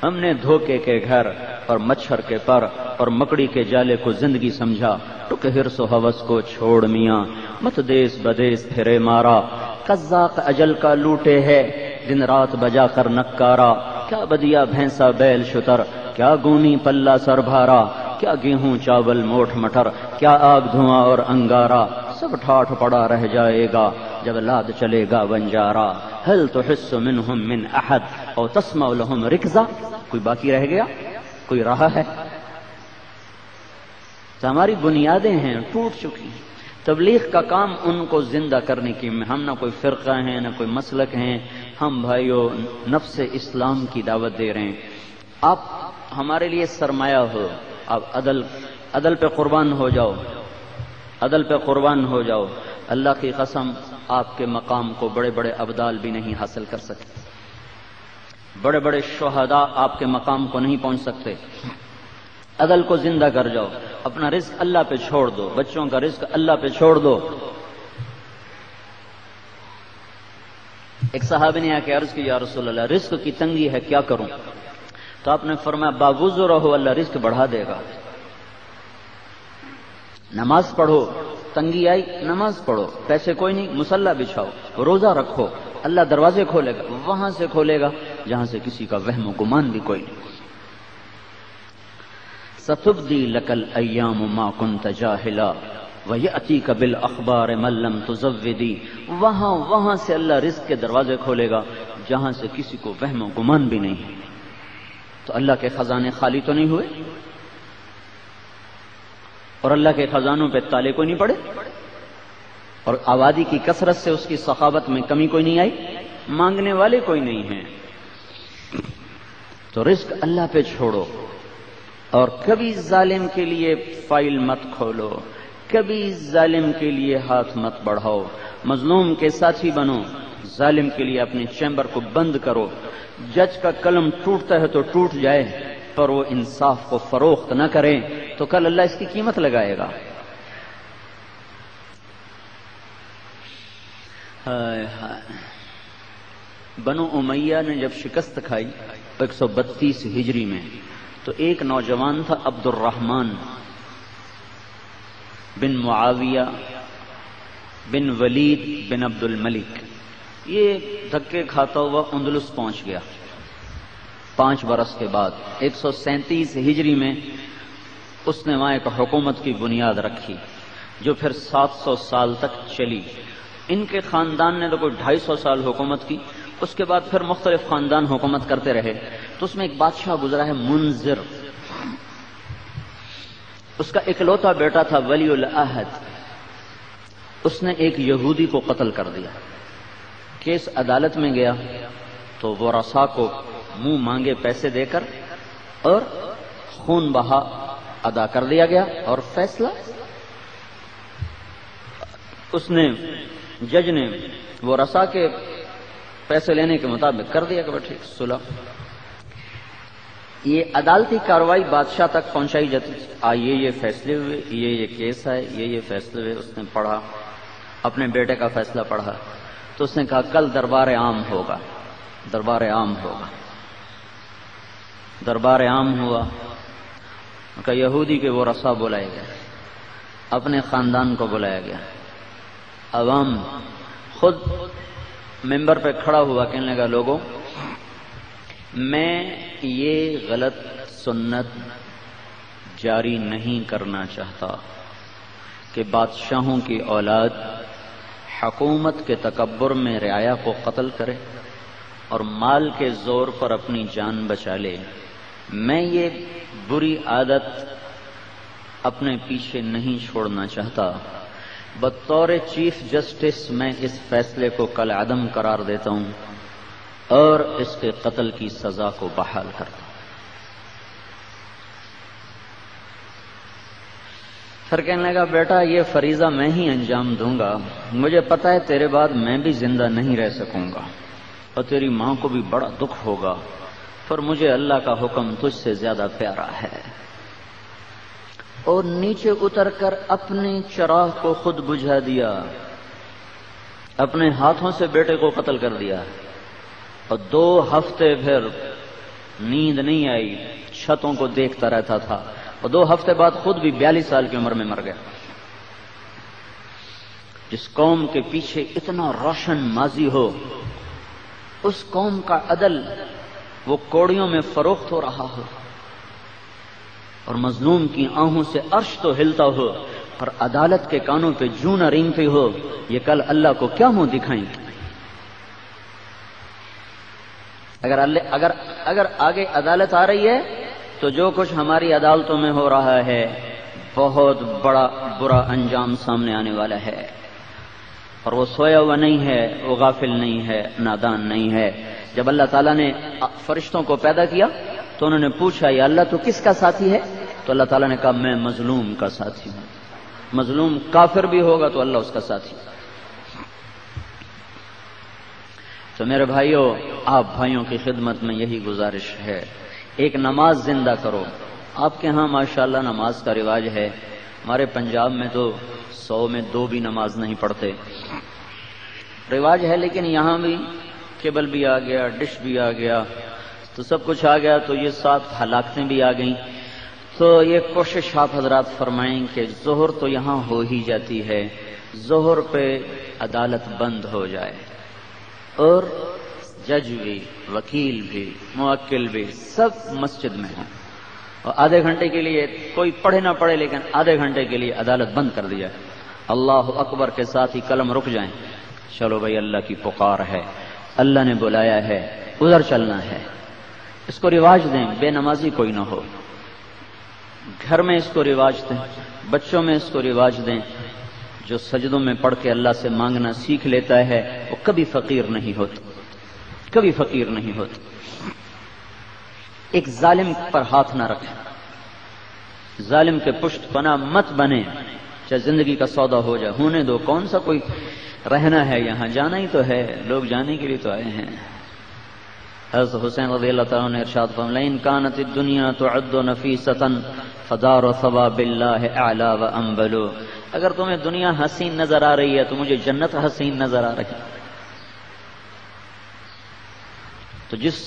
ہم نے دھوکے کے گھر اور مچھر کے پر اور مکڑی کے جالے کو زندگی سمجھا. ٹک حرص و ہوس کو چھوڑ میاں، مت دیس بدیس پھرے مارا. قزاق اجل کا لوٹے ہے دن رات بجا کر نکارا. کیا بدیا بھینسا بیل شتر، کیا گونی پلہ سر بھارا. کیا گیہوں چاول موٹھ مٹر، کیا آگ دھواں اور انگارا. سب ٹھاٹھ پڑا رہ جائے گا جب لاد چلے گا بنجارا. هل تحس منهم من احد او تسمع لهم رکزا. کوئی باقی رہ گیا؟ کوئی رہا ہے؟ تو ہماری بنیادیں ہیں ٹوٹ چکی ہیں. تبلیغ کا کام ان کو زندہ کرنے کی. ہم نہ کوئی فرقہ ہیں نہ کوئی مسلک ہیں، ہم بھائیو نفس اسلام کی دعوت دے رہے ہیں. آپ ہمارے لیے سرمایہ ہو، آپ عدل پہ قربان ہو جاؤ، عدل پہ قربان ہو جاؤ. اللہ کی قسم آپ کے مقام کو بڑے بڑے ابدال بھی نہیں حاصل کر سکتے، بڑے بڑے شہداء آپ کے مقام کو نہیں پہنچ سکتے. عدل کو زندہ کر جاؤ، اپنا رزق اللہ پہ چھوڑ دو، بچوں کا رزق اللہ پہ چھوڑ دو. ایک صحابی نے آ کے عرض کی یا رسول اللہ رزق کی تنگی ہے کیا کروں؟ تو آپ نے فرمایا باوضو رہو اللہ رزق بڑھا دے گا. نماز پڑھو، تنگی آئی نماز پڑھو، پیسے کوئی نہیں مصلی بچھاؤ، روزہ رکھو، اللہ دروازے کھولے گا، وہاں سے کھولے گا جہاں سے کسی کا وہم و گمان بھی کوئی نہیں. ستبدی لک الایام ما کنت جاہلا ویأتیک بالاخبار من لم تزودی. وہاں سے اللہ رزق کے دروازے کھولے گا جہاں سے کسی کو وہم و گمان بھی نہیں ہے. تو اللہ کے خزانے خالی تو نہیں ہوئے، اور اللہ کے خزانوں پہ تالے کوئی نہیں پڑے، اور آبادی کی کثرت سے اس کی سخاوت میں کمی کوئی نہیں آئی، مانگنے والے کوئی نہیں ہیں. تو رزق اللہ پہ چھوڑو، اور کبھی ظالم کے لیے فائل مت کھولو، کبھی ظالم کے لیے ہاتھ مت بڑھاؤ. مظلوم کے ساتھی بنو، ظالم کے لیے اپنے چیمبر کو بند کرو. جج کا قلم ٹوٹتا ہے تو ٹوٹ جائے، پر وہ انصاف کو فروخت نہ کریں تو کل اللہ اس کی قیمت لگائے گا. ہائے ہائے. بنو امیہ نے جب شکست کھائی 132 ہجری میں، تو ایک نوجوان تھا عبد الرحمن بن معاویہ بن ولید بن عبد الملک. یہ دھکے کھاتا ہوا اندلس پہنچ گیا 5 برس کے بعد. 137 ہجری میں اس نے وہاں ایک حکومت کی بنیاد رکھی جو پھر 700 سال تک چلی. ان کے خاندان نے تو کوئی 250 سال حکومت کی، اس کے بعد پھر مختلف خاندان حکومت کرتے رہے. تو اس میں ایک بادشاہ گزرا ہے منذر، اس کا اکلوتا بیٹا تھا ولی العہد. اس نے ایک یہودی کو قتل کر دیا. کیس عدالت میں گیا تو وہ رسا کو منہ مانگے پیسے دے کر اور خون بہا ادا کر دیا گیا، اور فیصلہ اس نے جج نے وہ رسا کے پیسے لینے کے مطابق کر دیا کہ ٹھیک صلح. یہ عدالتی کارروائی بادشاہ تک پہنچائی جاتی. یہ فیصلے ہوئے، یہ کیس ہے، یہ فیصلے ہوئے. اس نے پڑھا، اپنے بیٹے کا فیصلہ پڑھا تو اس نے کہا کل دربار عام ہوگا. دربار عام ہوگا. دربار عام ہوا کہ یہودی کے وہ رسا بلائے گئے، اپنے خاندان کو بلایا گیا. عوام خود ممبر پہ کھڑا ہوا کہنے لگا لوگوں میں یہ غلط سنت جاری نہیں کرنا چاہتا کہ بادشاہوں کی اولاد حکومت کے تکبر میں رعایا کو قتل کرے اور مال کے زور پر اپنی جان بچا لے. میں یہ بری عادت اپنے پیچھے نہیں چھوڑنا چاہتا. بطور چیف جسٹس میں اس فیصلے کو کالعدم قرار دیتا ہوں اور اس کے قتل کی سزا کو بحال کرتا ہوں. پھر کہنے لگا بیٹا یہ فریضہ میں ہی انجام دوں گا، مجھے پتا ہے تیرے بعد میں بھی زندہ نہیں رہ سکوں گا اور تیری ماں کو بھی بڑا دکھ ہوگا، پر مجھے اللہ کا حکم تجھ سے زیادہ پیارا ہے۔ اور نیچے اتر کر اپنے چراغ کو خود بجھا دیا، اپنے ہاتھوں سے بیٹے کو قتل کر دیا، اور 2 ہفتے پھر نیند نہیں آئی، چھتوں کو دیکھتا رہتا تھا، اور 2 ہفتے بعد خود بھی 42 سال کی عمر میں مر گیا۔ جس قوم کے پیچھے اتنا روشن ماضی ہو، اس قوم کا عدل وہ کوڑیوں میں فروخت ہو رہا ہو، اور مظلوم کی آہوں سے عرش تو ہلتا ہو، اور عدالت کے کانوں پہ جوں نہ رینگتی ہو، یہ کل اللہ کو کیا منہ دکھائیں گے؟ اگر آگے عدالت آ رہی ہے تو جو کچھ ہماری عدالتوں میں ہو رہا ہے بہت بڑا برا انجام سامنے آنے والا ہے، اور وہ سویا ہوا نہیں ہے، وہ غافل نہیں ہے، نادان نہیں ہے۔ جب اللہ تعالیٰ نے فرشتوں کو پیدا کیا تو انہوں نے پوچھا یا اللہ تو کس کا ساتھی ہے؟ تو اللہ تعالیٰ نے کہا میں مظلوم کا ساتھی ہوں۔ مظلوم کافر بھی ہوگا تو اللہ اس کا ساتھی۔ تو میرے بھائیوں، آپ بھائیوں کی خدمت میں یہی گزارش ہے، ایک نماز زندہ کرو۔ آپ کے ہاں ماشاءاللہ نماز کا رواج ہے، ہمارے پنجاب میں تو 100 میں 2 بھی نماز نہیں پڑھتے، رواج ہے، لیکن یہاں بھی کیبل بھی آ گیا، ڈش بھی آ گیا، تو سب کچھ آ گیا، تو یہ 7 ہلاکتیں بھی آ گئیں۔ تو یہ کوشش آپ حضرات فرمائیں کہ ظہر تو یہاں ہو ہی جاتی ہے، ظہر پہ عدالت بند ہو جائے، اور جج بھی، وکیل بھی، موکل بھی سب مسجد میں ہوں، اور آدھے گھنٹے کے لیے کوئی پڑھے نہ پڑھے لیکن آدھے گھنٹے کے لیے عدالت بند کر دیا، اللہ اکبر کے ساتھ ہی قلم رک جائیں، چلو بھائی اللہ کی پکار ہے، اللہ نے بلایا ہے، ادھر چلنا ہے۔ اس کو رواج دیں، بے نمازی کوئی نہ ہو، گھر میں اس کو رواج دیں، بچوں میں اس کو رواج دیں۔ جو سجدوں میں پڑھ کے اللہ سے مانگنا سیکھ لیتا ہے وہ کبھی فقیر نہیں ہوتا، کبھی فقیر نہیں ہوتا۔ ایک ظالم پر ہاتھ نہ رکھیں، ظالم کے پشت پناہ مت بنے، چاہے زندگی کا سودا ہو جائے، ہونے دو، کون سا کوئی رہنا ہے یہاں، جانا ہی تو ہے، لوگ جانے کے لیے تو آئے ہیں۔ حضرت حسین رضی اللہ تعالیٰ نے ارشاد فرمایا ان کانت الدنیا تعد نفیسۃ فدار ثواب اللہ اعلی وانبل، اگر تمہیں دنیا حسین نظر آ رہی ہے تو مجھے جنت حسین نظر آ رہی ہے۔ تو جس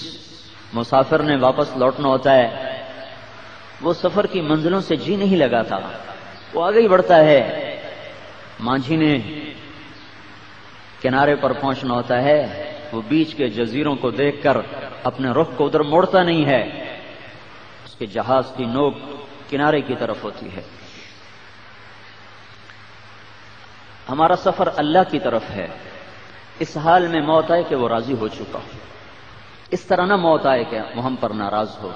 مسافر نے واپس لوٹنا ہوتا ہے وہ سفر کی منزلوں سے جی نہیں لگاتا، وہ آگے ہی بڑھتا ہے۔ مانجھی نے کنارے پر پہنچنا ہوتا ہے، وہ بیچ کے جزیروں کو دیکھ کر اپنے رخ کو ادھر موڑتا نہیں ہے، اس کے جہاز کی نوک کنارے کی طرف ہوتی ہے۔ ہمارا سفر اللہ کی طرف ہے، اس حال میں موت آئے کہ وہ راضی ہو چکا ہو، اس طرح نہ موت آئے کہ وہ ہم پر ناراض ہو۔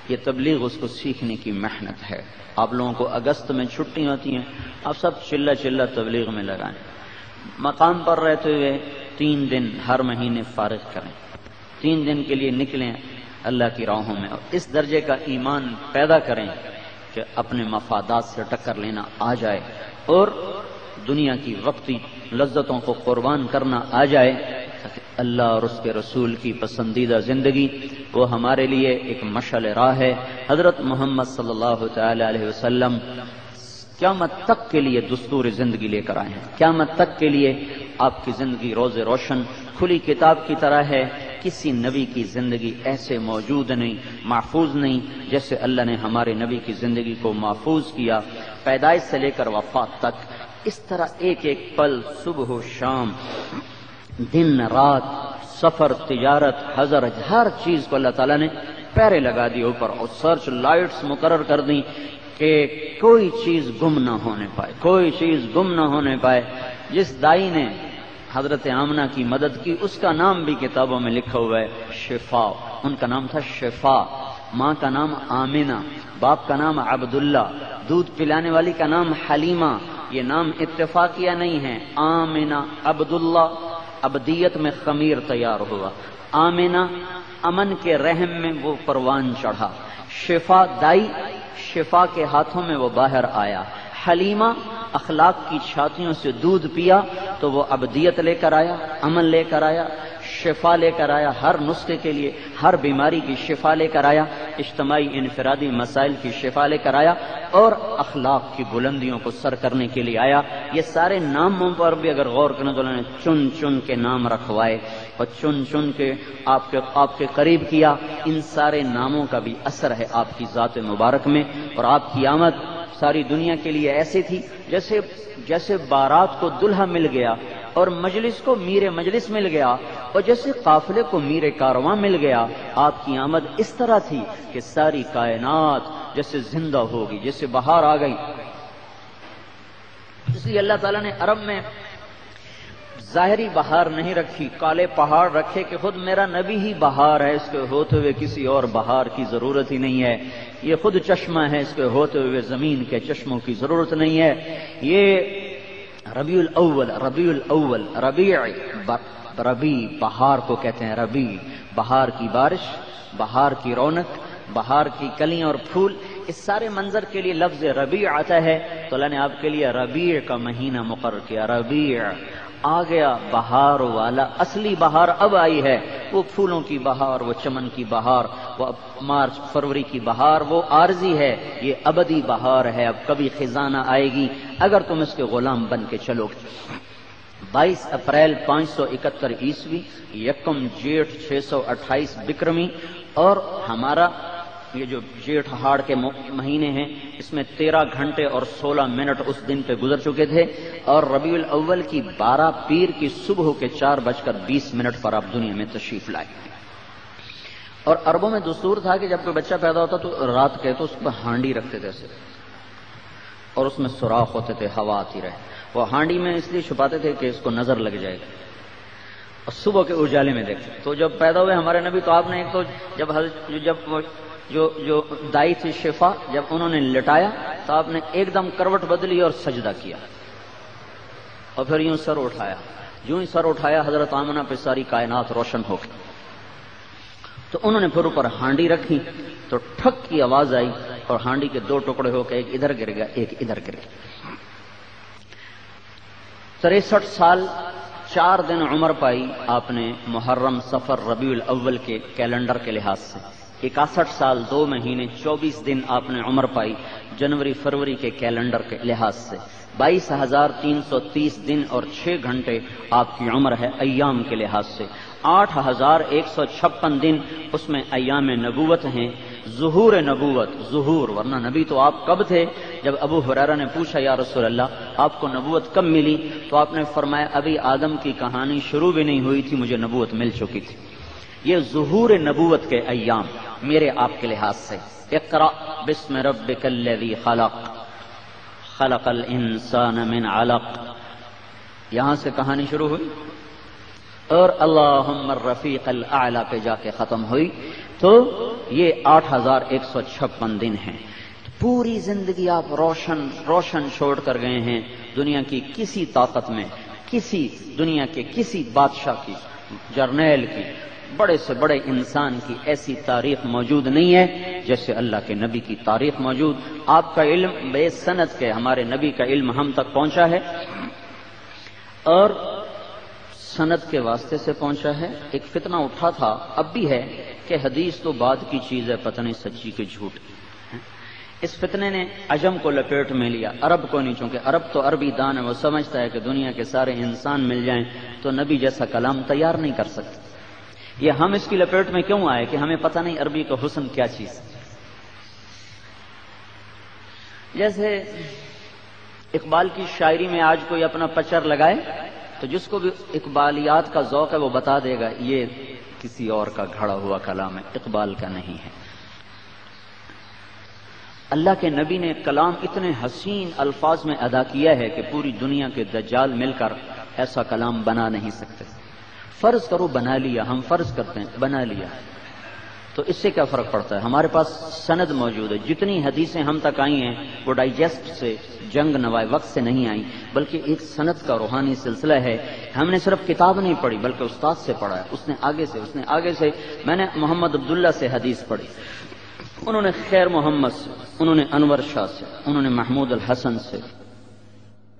یہ تبلیغ اس کو سیکھنے کی محنت ہے۔ آپ لوگوں کو اگست میں چھٹی ہوتی ہیں، آپ سب چلہ چلہ تبلیغ میں لگائیں، مقام پر رہتے ہوئے 3 دن ہر مہینے فارغ کریں، 3 دن کے لیے نکلیں اللہ کی راہوں میں، اور اس درجے کا ایمان پیدا کریں کہ اپنے مفادات سے ٹکر لینا آ جائے اور دنیا کی وقتی لذتوں کو قربان کرنا آ جائے، تاکہ اللہ اور اس کے رسول کی پسندیدہ زندگی وہ ہمارے لیے ایک مشعل راہ ہے۔ حضرت محمد صلی اللہ تعالی علیہ وسلم قیامت تک کے لیے دستور زندگی لے کر آئے ہیں، قیامت تک کے لیے آپ کی زندگی روز روشن کھلی کتاب کی طرح ہے۔ کسی نبی کی زندگی ایسے موجود نہیں، محفوظ نہیں جیسے اللہ نے ہمارے نبی کی زندگی کو محفوظ کیا، پیدائش سے لے کر وفات تک۔ اس طرح ایک ایک پل، صبح و شام، دن رات، سفر، تجارت، حضر، ہر چیز کو اللہ تعالیٰ نے پیرے لگا دی اوپر، اور سرچ لائٹس مقرر کر دیں کہ کوئی چیز گم نہ ہونے پائے، کوئی چیز گم نہ ہونے پائے۔ جس دائی نے حضرت آمنہ کی مدد کی اس کا نام بھی کتابوں میں لکھا ہوا ہے، شفا، ان کا نام تھا شفا، ماں کا نام آمنہ، باپ کا نام عبداللہ، دودھ پلانے والی کا نام حلیمہ۔ یہ نام اتفاقیہ نہیں ہے، آمنہ عبداللہ، ابدیت میں خمیر تیار ہوا، آمنہ امن کے رحم میں وہ پروان چڑھا، شفا دائی، شفا کے ہاتھوں میں وہ باہر آیا، حلیمہ اخلاق کی چھاتیوں سے دودھ پیا تو وہ ابدیت لے کر آیا، امن لے کر آیا، شفا لے کر آیا، ہر نسخے کے لیے ہر بیماری کی شفا لے کر آیا، اجتماعی انفرادی مسائل کی شفا لے کر آیا، اور اخلاق کی بلندیوں کو سر کرنے کے لیے آیا۔ یہ سارے ناموں پر بھی اگر غور کریں تو اللہ نے چن چن کے نام رکھوائے اور چن چن کے آپ کے قریب کیا۔ ان سارے ناموں کا بھی اثر ہے آپ کی ذات مبارک میں، اور آپ کی آمد ساری دنیا کے لیے ایسی تھی جیسے بارات کو دلہا مل گیا اور مجلس کو میر مجلس مل گیا، اور جیسے قافلے کو میر کارواں مل گیا، آپ کی آمد اس طرح تھی کہ ساری کائنات جیسے زندہ ہوگی، جیسے بہار آ گئی۔ اس لیے اللہ تعالیٰ نے عرب میں ظاہری بہار نہیں رکھی، کالے پہاڑ رکھے کہ خود میرا نبی ہی بہار ہے، اس کے ہوتے ہوئے کسی اور بہار کی ضرورت ہی نہیں ہے، یہ خود چشمہ ہے، اس کے ہوتے ہوئے زمین کے چشموں کی ضرورت نہیں ہے۔ یہ ربیع الاول ربیع بہار کو کہتے ہیں، ربیع بہار کی بارش، بہار کی رونق، بہار کی کلیاں اور پھول، اس سارے منظر کے لیے لفظ ربیع آتا ہے۔ تو اللہ نے آپ کے لیے ربیع کا مہینہ مقرر کیا، ربیع آ گیا بہار والا، اصلی بہار اب آئی ہے، وہ پھولوں کی بہار، وہ چمن کی بہار، وہ مارچ فروری کی بہار وہ عارضی ہے، یہ ابدی بہار ہے، اب کبھی خزاں نہ آئے گی اگر تم اس کے غلام بن کے چلو گے۔ 22 اپریل 571 عیسوی، یکم جیٹھ 628 بکرمی، اور ہمارا یہ جو جیٹھ ہاڑ کے مہینے ہیں اس میں 13 گھنٹے اور 16 منٹ اس دن پہ گزر چکے تھے، اور ربیع الاول کی 12 پیر کی صبح کے 4:20 پر آپ دنیا میں تشریف لائے۔ اور عربوں میں دستور تھا کہ جب کوئی بچہ پیدا ہوتا تو رات کے تو اس پہ ہانڈی رکھتے تھے ایسے، اور اس میں سوراخ ہوتے تھے، ہوا آتی رہے، وہ ہانڈی میں اس لیے چھپاتے تھے کہ اس کو نظر لگ جائے، اور صبح کے اجالے میں دیکھتے۔ تو جب پیدا ہوئے ہمارے نبی تو آپ نے ایک تو جب جو دائی تھی شفا، جب انہوں نے لٹایا تو آپ نے ایک دم کروٹ بدلی اور سجدہ کیا، اور پھر یوں سر اٹھایا، یوں ہی سر اٹھایا حضرت آمنہ پہ ساری کائنات روشن ہو گئی۔ تو انہوں نے پھر اوپر ہانڈی رکھی تو ٹھک کی آواز آئی، اور ہانڈی کے 2 ٹکڑے ہو کے ایک ادھر گر گیا، ایک ادھر گر گیا۔ 63 سال 4 دن عمر پائی آپ نے محرم، صفر، ربیع الاول کے کیلنڈر کے لحاظ سے۔ 61 سال 2 مہینے 24 دن آپ نے عمر پائی جنوری فروری کے کیلنڈر کے لحاظ سے۔ 22,330 دن اور 6 گھنٹے آپ کی عمر ہے ایام کے لحاظ سے۔ 8,156 دن اس میں ایام نبوت ہیں، ظہور نبوت، ظہور، ورنہ نبی تو آپ کب تھے؟ جب ابو ہریرہ نے پوچھا یا رسول اللہ آپ کو نبوت کب ملی، تو آپ نے فرمایا ابھی آدم کی کہانی شروع بھی نہیں ہوئی تھی مجھے نبوت مل چکی تھی۔ یہ ظہور نبوت کے ایام میرے آپ کے لحاظ سے۔ اقرأ بسم ربک الذی خلق، خلق الانسان من علق، یہاں سے کہانی شروع ہوئی اور اللہم الرفیق الاعلی پہ جا کے ختم ہوئی۔ تو یہ 8,156 دن ہیں۔ پوری زندگی آپ روشن چھوڑ کر گئے ہیں، دنیا کی کسی طاقت میں، کسی دنیا کے کسی بادشاہ کی، جرنیل کی، بڑے سے بڑے انسان کی ایسی تاریخ موجود نہیں ہے جیسے اللہ کے نبی کی تاریخ موجود۔ آپ کا علم بے سند کے ہمارے نبی کا علم ہم تک پہنچا ہے، اور سند کے واسطے سے پہنچا ہے۔ ایک فتنہ اٹھا تھا، اب بھی ہے، کہ حدیث تو بعد کی چیز ہے، پتہ نہیں سچی کہ جھوٹ۔ اس فتنے نے عجم کو لپیٹ میں لیا، عرب کو نہیں، چونکہ عرب تو عربی دان ہے، وہ سمجھتا ہے کہ دنیا کے سارے انسان مل جائیں تو نبی جیسا کلام تیار نہیں کر سکتے۔ یہ ہم اس کی لپیٹ میں کیوں آئے کہ ہمیں پتہ نہیں عربی کا حسن کیا چیز۔ جیسے اقبال کی شاعری میں آج کوئی اپنا پچر لگائے تو جس کو بھی اقبالیات کا ذوق ہے وہ بتا دے گا یہ کسی اور کا گھڑا ہوا کلام ہے، اقبال کا نہیں ہے۔ اللہ کے نبی نے کلام اتنے حسین الفاظ میں ادا کیا ہے کہ پوری دنیا کے دجال مل کر ایسا کلام بنا نہیں سکتے۔ فرض کرو بنا لیا، ہم فرض کرتے ہیں بنا لیا، تو اس سے کیا فرق پڑتا ہے؟ ہمارے پاس سند موجود ہے، جتنی حدیثیں ہم تک آئی ہیں وہ ڈائجسٹ سے، جنگ نوائے وقت سے نہیں آئی، بلکہ ایک سند کا روحانی سلسلہ ہے۔ ہم نے صرف کتاب نہیں پڑھی بلکہ استاد سے پڑھا ہے، اس نے آگے سے میں نے محمد عبداللہ سے حدیث پڑھی، انہوں نے خیر محمد سے، انہوں نے انور شاہ سے، انہوں نے محمود الحسن سے،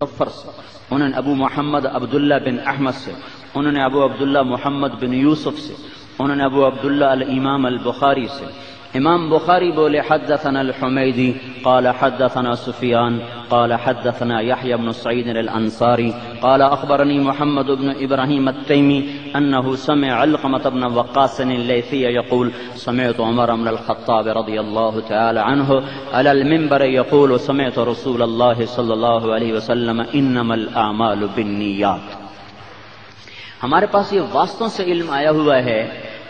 غفر سے، انہوں نے ابو محمد عبداللہ بن احمد سے، انہوں نے ابو عبداللہ محمد بن یوسف سے، انہوں نے ابو عبداللہ الامام البخاری سے۔ امام بخاری بولے حدثنا الحمیدی قال حدثنا سفیان قال حدثنا يحيى بن سعيد الانصاری قال اخبرني محمد بن ابراہیم التیمی انه سمع علقمة بن وقاص الليثي يقول سمعت عمر بن الخطاب رضي الله تعالى عنه على المنبر يقول سمعت رسول الله صلى الله عليه وسلم انما الاعمال بالنيات۔ ہمارے پاس یہ واسطوں سے علم آیا ہوا ہے،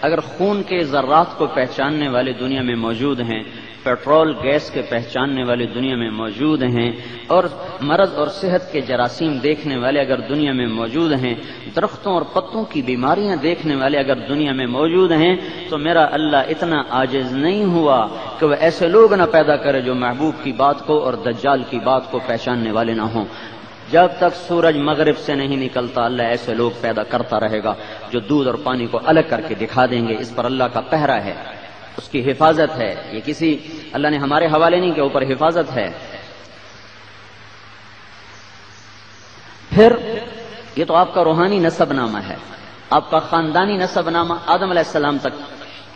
اگر خون کے ذرات کو پہچاننے والے دنیا میں موجود ہیں، پیٹرول گیس کے پہچاننے والے دنیا میں موجود ہیں، اور مرض اور صحت کے جراثیم دیکھنے والے اگر دنیا میں موجود ہیں، درختوں اور پتوں کی بیماریاں دیکھنے والے اگر دنیا میں موجود ہیں، تو میرا اللہ اتنا عاجز نہیں ہوا کہ وہ ایسے لوگ نہ پیدا کرے جو محبوب کی بات کو اور دجال کی بات کو پہچاننے والے نہ ہوں۔ جب تک سورج مغرب سے نہیں نکلتا اللہ ایسے لوگ پیدا کرتا رہے گا جو دودھ اور پانی کو الگ کر کے دکھا دیں گے۔ اس پر اللہ کا پہرا ہے، اس کی حفاظت ہے، یہ کسی اللہ نے ہمارے حوالے نہیں کے اوپر حفاظت ہے۔ پھر یہ تو آپ کا روحانی نسب نامہ ہے، آپ کا خاندانی نسب نامہ آدم علیہ السلام تک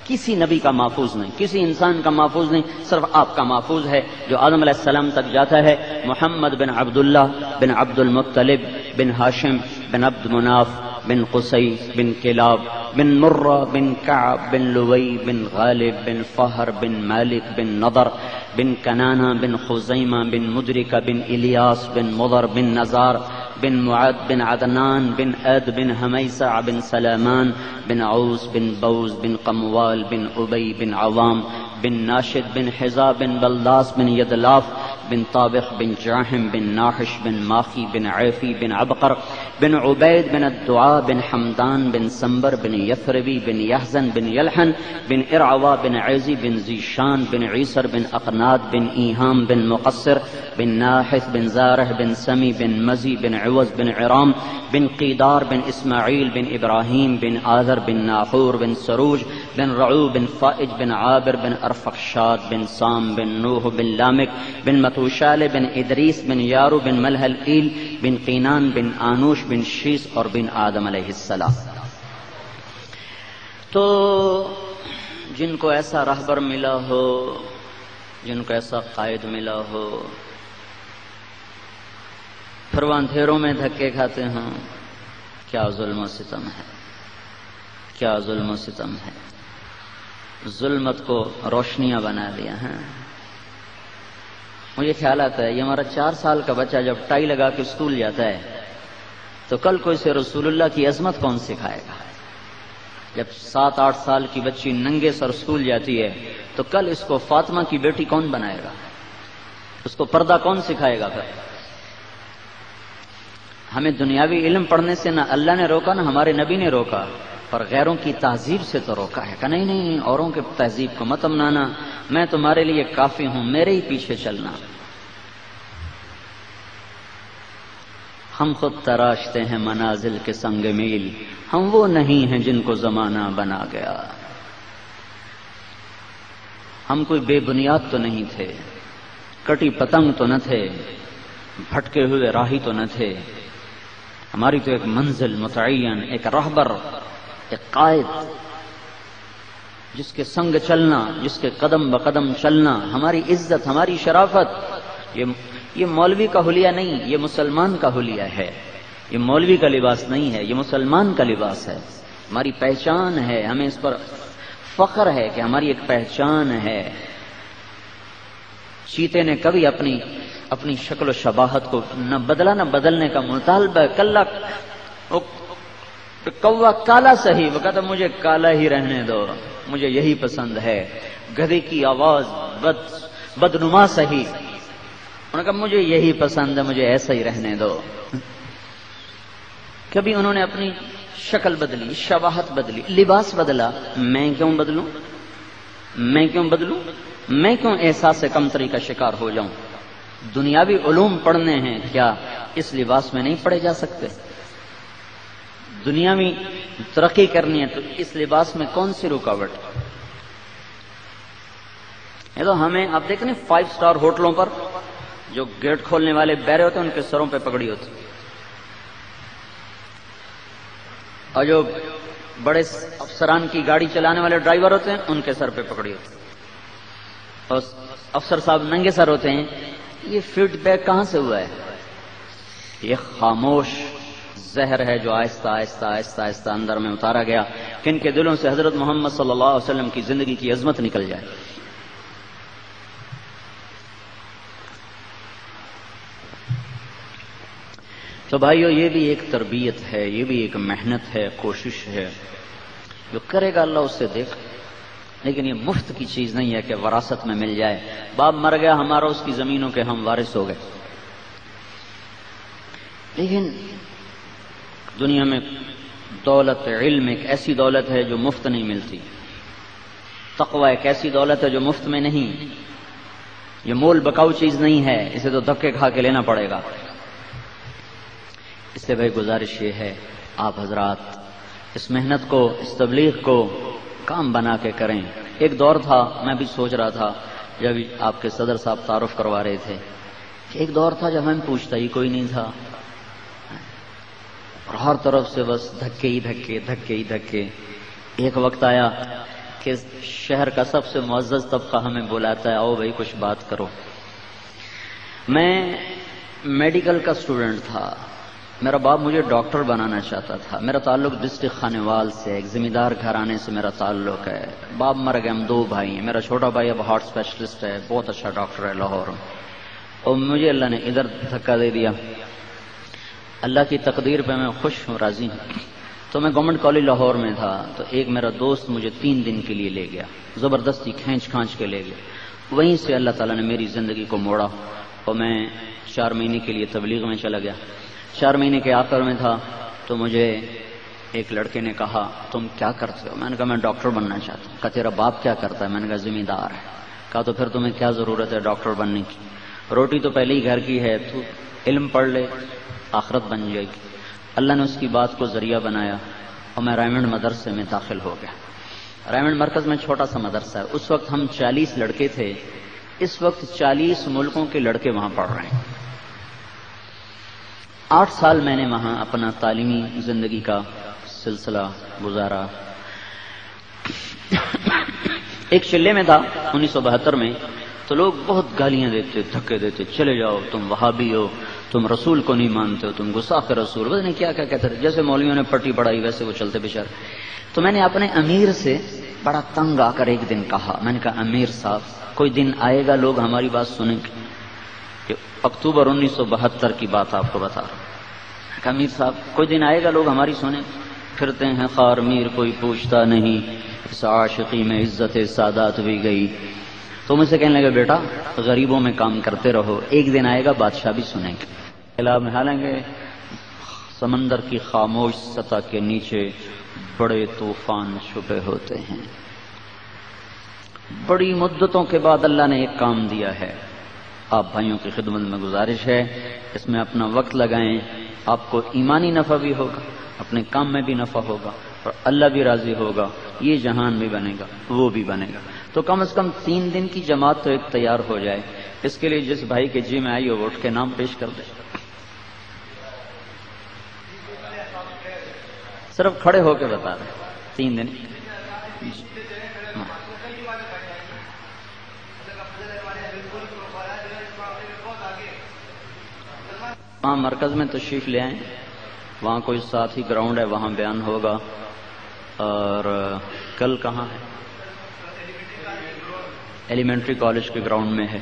کسی نبی کا محفوظ نہیں، کسی انسان کا محفوظ نہیں، صرف آپ کا محفوظ ہے جو آدم علیہ السلام تک جاتا ہے۔ محمد بن عبداللہ بن عبد المطلب بن ہاشم بن عبد مناف بن قصی بن کلاب بن مرہ بن کعب بن لوی بن غالب بن فہر بن مالک بن نضر بن کنانہ بن خزیمہ بن مدرکہ بن الیاس بن مضر بن نزار بن معد بن عدنان بن عد بن حمیسع بن سلامان بن عوس بن بوز بن قموال بن ابی بن عوام بن ناشد بن حزا بن بلداس بن یدلاف بن طابق بن جاحم بن ناحش بن ماخی بن عیفی بن عبقر بن عبید بن الدعاء بن حمدان بن سنبر بن یثربی بن یحزن بن یلحن بن ارعوا بن عیزی بن زیشان بن عیسر بن اقناد بن ایہام بن مقصر بن ناحث بن زارح بن سمی بن مزی بن عوض بن عرام بن قیدار بن اسماعیل بن ابراہیم بن آذر بن ناحور بن سروج بن رعو بن فائج بن عابر بن ارفخشاد بن سام بن نوح بن لامک بن متوشال بن ادریس بن یارو بن ملحل ایل بن قینان بن آنوش بن شیس اور بن آدم علیہ السلام۔ تو جن کو ایسا رہبر ملا ہو، جن کو ایسا قائد ملا ہو، پھر وہ اندھیروں میں دھکے کھاتے ہوں، کیا ظلم و ستم ہے، کیا ظلم و ستم ہے۔ ظلمت کو روشنیاں بنا دیا ہے۔ مجھے خیال آتا ہے یہ ہمارا 4 سال کا بچہ جب ٹائی لگا کے اسکول جاتا ہے تو کل کو اسے رسول اللہ کی عظمت کون سکھائے گا؟ جب 7-8 سال کی بچی ننگے سر اسکول جاتی ہے تو کل اس کو فاطمہ کی بیٹی کون بنائے گا؟ اس کو پردہ کون سکھائے گا؟ پھر ہمیں دنیاوی علم پڑھنے سے نہ اللہ نے روکا نہ ہمارے نبی نے روکا، پر غیروں کی تہذیب سے تو روکا ہے کہ نہیں اوروں کے تہذیب کو مت اپنانا، میں تمہارے لیے کافی ہوں، میرے ہی پیچھے چلنا۔ ہم خود تراشتے ہیں منازل کے سنگ میل، ہم وہ نہیں ہیں جن کو زمانہ بنا گیا۔ ہم کوئی بے بنیاد تو نہیں تھے، کٹی پتنگ تو نہ تھے، بھٹکے ہوئے راہی تو نہ تھے، ہماری تو ایک منزل متعین، ایک رہبر، ایک قائد جس کے سنگ چلنا، جس کے قدم بقدم چلنا ہماری عزت، ہماری شرافت۔ یہ مولوی کا حلیہ نہیں، یہ مسلمان کا حلیہ ہے۔ یہ مولوی کا لباس نہیں ہے، یہ مسلمان کا لباس ہے، ہماری پہچان ہے، ہمیں اس پر فخر ہے کہ ہماری ایک پہچان ہے۔ چیتے نے کبھی اپنی شکل و شباہت کو نہ بدلا نہ بدلنے کا مطالبہ، کوا کالا صحیح، وہ کہتا مجھے کالا ہی رہنے دو، مجھے یہی پسند ہے۔ گدھے کی آواز بدنما صحیح، انہوں نے کہا مجھے یہی پسند ہے، مجھے ایسا ہی رہنے دو۔ کبھی انہوں نے اپنی شکل بدلی، شباہت بدلی، لباس بدلا، میں کیوں بدلوں؟ میں کیوں بدلوں؟ میں کیوں احساس کمتری کا شکار ہو جاؤں؟ دنیاوی علوم پڑھنے ہیں، کیا اس لباس میں نہیں پڑھے جا سکتے؟ دنیاوی ترقی کرنی ہے تو اس لباس میں کون سی رکاوٹ؟ یہ تو ہمیں آپ دیکھیں 5 اسٹار ہوٹلوں پر جو گیٹ کھولنے والے بیرے ہوتے ہیں ان کے سروں پہ پگڑی ہوتی، اور جو بڑے افسران کی گاڑی چلانے والے ڈرائیور ہوتے ہیں ان کے سر پہ پگڑی ہوتی، اور افسر صاحب ننگے سر ہوتے ہیں. یہ فیڈ بیک کہاں سے ہوا ہے؟ یہ خاموش زہر ہے جو آہستہ آہستہ آہستہ آہستہ اندر میں اتارا گیا کہ ان کے دلوں سے حضرت محمد صلی اللہ علیہ وسلم کی زندگی کی عظمت نکل جائے. تو بھائیو، یہ بھی ایک تربیت ہے، یہ بھی ایک محنت ہے، کوشش ہے. جو کرے گا اللہ اس سے دیکھ، لیکن یہ مفت کی چیز نہیں ہے کہ وراثت میں مل جائے. باپ مر گیا ہمارا، اس کی زمینوں کے ہم وارث ہو گئے. لیکن دنیا میں دولت علم ایک ایسی دولت ہے جو مفت نہیں ملتی. تقوی ایک ایسی دولت ہے جو مفت میں نہیں. یہ مول بکاؤ چیز نہیں ہے، اسے تو دھکے کھا کے لینا پڑے گا. اس لیے بھائی گزارش یہ ہے، آپ حضرات اس محنت کو، اس تبلیغ کو کام بنا کے کریں. ایک دور تھا، میں بھی سوچ رہا تھا جب آپ کے صدر صاحب تعارف کروا رہے تھے، کہ ایک دور تھا جب ہمیں پوچھتا ہی کوئی نہیں تھا، اور ہر طرف سے بس دھکے ہی دھکے دھکے ہی دھکے. ایک وقت آیا کہ شہر کا سب سے معزز طبقہ ہمیں بلاتا ہے، آؤ بھائی کچھ بات کرو. میں میڈیکل کا اسٹوڈنٹ تھا، میرا باپ مجھے ڈاکٹر بنانا چاہتا تھا. میرا تعلق ڈسٹرکٹ خانیوال سے، ایک زمیندار گھرانے سے میرا تعلق ہے. باپ مر گئے، ہم 2 بھائی ہیں. میرا چھوٹا بھائی اب ہارٹ اسپیشلسٹ ہے، بہت اچھا ڈاکٹر ہے لاہور میں، اور مجھے اللہ نے ادھر دھکا دے دیا. اللہ کی تقدیر پہ میں خوش ہوں، راضی ہوں. تو میں گورنمنٹ کالج لاہور میں تھا، تو ایک میرا دوست مجھے 3 دن کے لیے لے گیا، زبردستی کھینچ کھانچ کے لے گیا. وہیں سے اللہ تعالیٰ نے میری زندگی کو موڑا، اور میں 4 مہینے کے لیے تبلیغ میں چلا گیا. 4 مہینے کے آخر میں تھا تو مجھے ایک لڑکے نے کہا تم کیا کرتے ہو؟ میں نے کہا میں ڈاکٹر بننا چاہتا ہوں. کہا تیرا باپ کیا کرتا ہے؟ میں نے کہا زمیندار ہے. کہا تو پھر تمہیں کیا ضرورت ہے ڈاکٹر بننے کی؟ روٹی تو پہلے ہی گھر کی ہے، تو علم پڑھ لے، آخرت بن جائے گی. اللہ نے اس کی بات کو ذریعہ بنایا، اور میں ریمنڈ مدرسے میں داخل ہو گیا. ریمنڈ مرکز میں چھوٹا سا مدرسہ ہے. اس وقت ہم 40 لڑکے تھے، اس وقت 40 ملکوں کے لڑکے وہاں پڑھ رہے ہیں. 8 سال میں نے وہاں اپنا تعلیمی زندگی کا سلسلہ گزارا. ایک چلے میں تھا 1972 میں، تو لوگ بہت گالیاں دیتے، دھکے دیتے، چلے جاؤ تم وہابی ہو، تم رسول کو نہیں مانتے ہو، تم گستاخ رسول، پتہ نہیں کیا کیا کہتے تھے. جیسے مولویوں نے پٹی پڑھائی ویسے وہ چلتے بےچارے. تو میں نے اپنے امیر سے بڑا تنگ آ کر ایک دن کہا، میں نے کہا امیر صاحب کوئی دن آئے گا لوگ ہماری بات سنیں گے. کہ اکتوبر 1972 کی بات آپ کو بتا رہا ہوں. کہ امیر صاحب کوئی دن آئے گا لوگ ہماری سنیں. پھرتے ہیں خار میر کوئی پوچھتا نہیں، اس عاشقی میں عزت سادات بھی گئی. تو مجھ سے کہنے لگا بیٹا غریبوں میں کام کرتے رہو، ایک دن آئے گا بادشاہ بھی سنیں گے. حالانکہ سمندر کی خاموش سطح کے نیچے بڑے طوفان چھپے ہوتے ہیں. بڑی مدتوں کے بعد اللہ نے ایک کام دیا ہے. آپ بھائیوں کی خدمت میں گزارش ہے اس میں اپنا وقت لگائیں. آپ کو ایمانی نفع بھی ہوگا، اپنے کام میں بھی نفع ہوگا، اور اللہ بھی راضی ہوگا. یہ جہان بھی بنے گا، وہ بھی بنے گا. تو کم از کم 3 دن کی جماعت تو ایک تیار ہو جائے. اس کے لیے جس بھائی کے جی میں آئی ہو وہ اٹھ کے نام پیش کر دے. صرف کھڑے ہو کے بتا رہے 3 دن. وہاں مرکز میں تشریف لے آئیں، وہاں کوئی ساتھی گراؤنڈ ہے وہاں بیان ہوگا. اور کل کہاں ہے؟ ایلیمنٹری کالج کے گراؤنڈ میں ہے.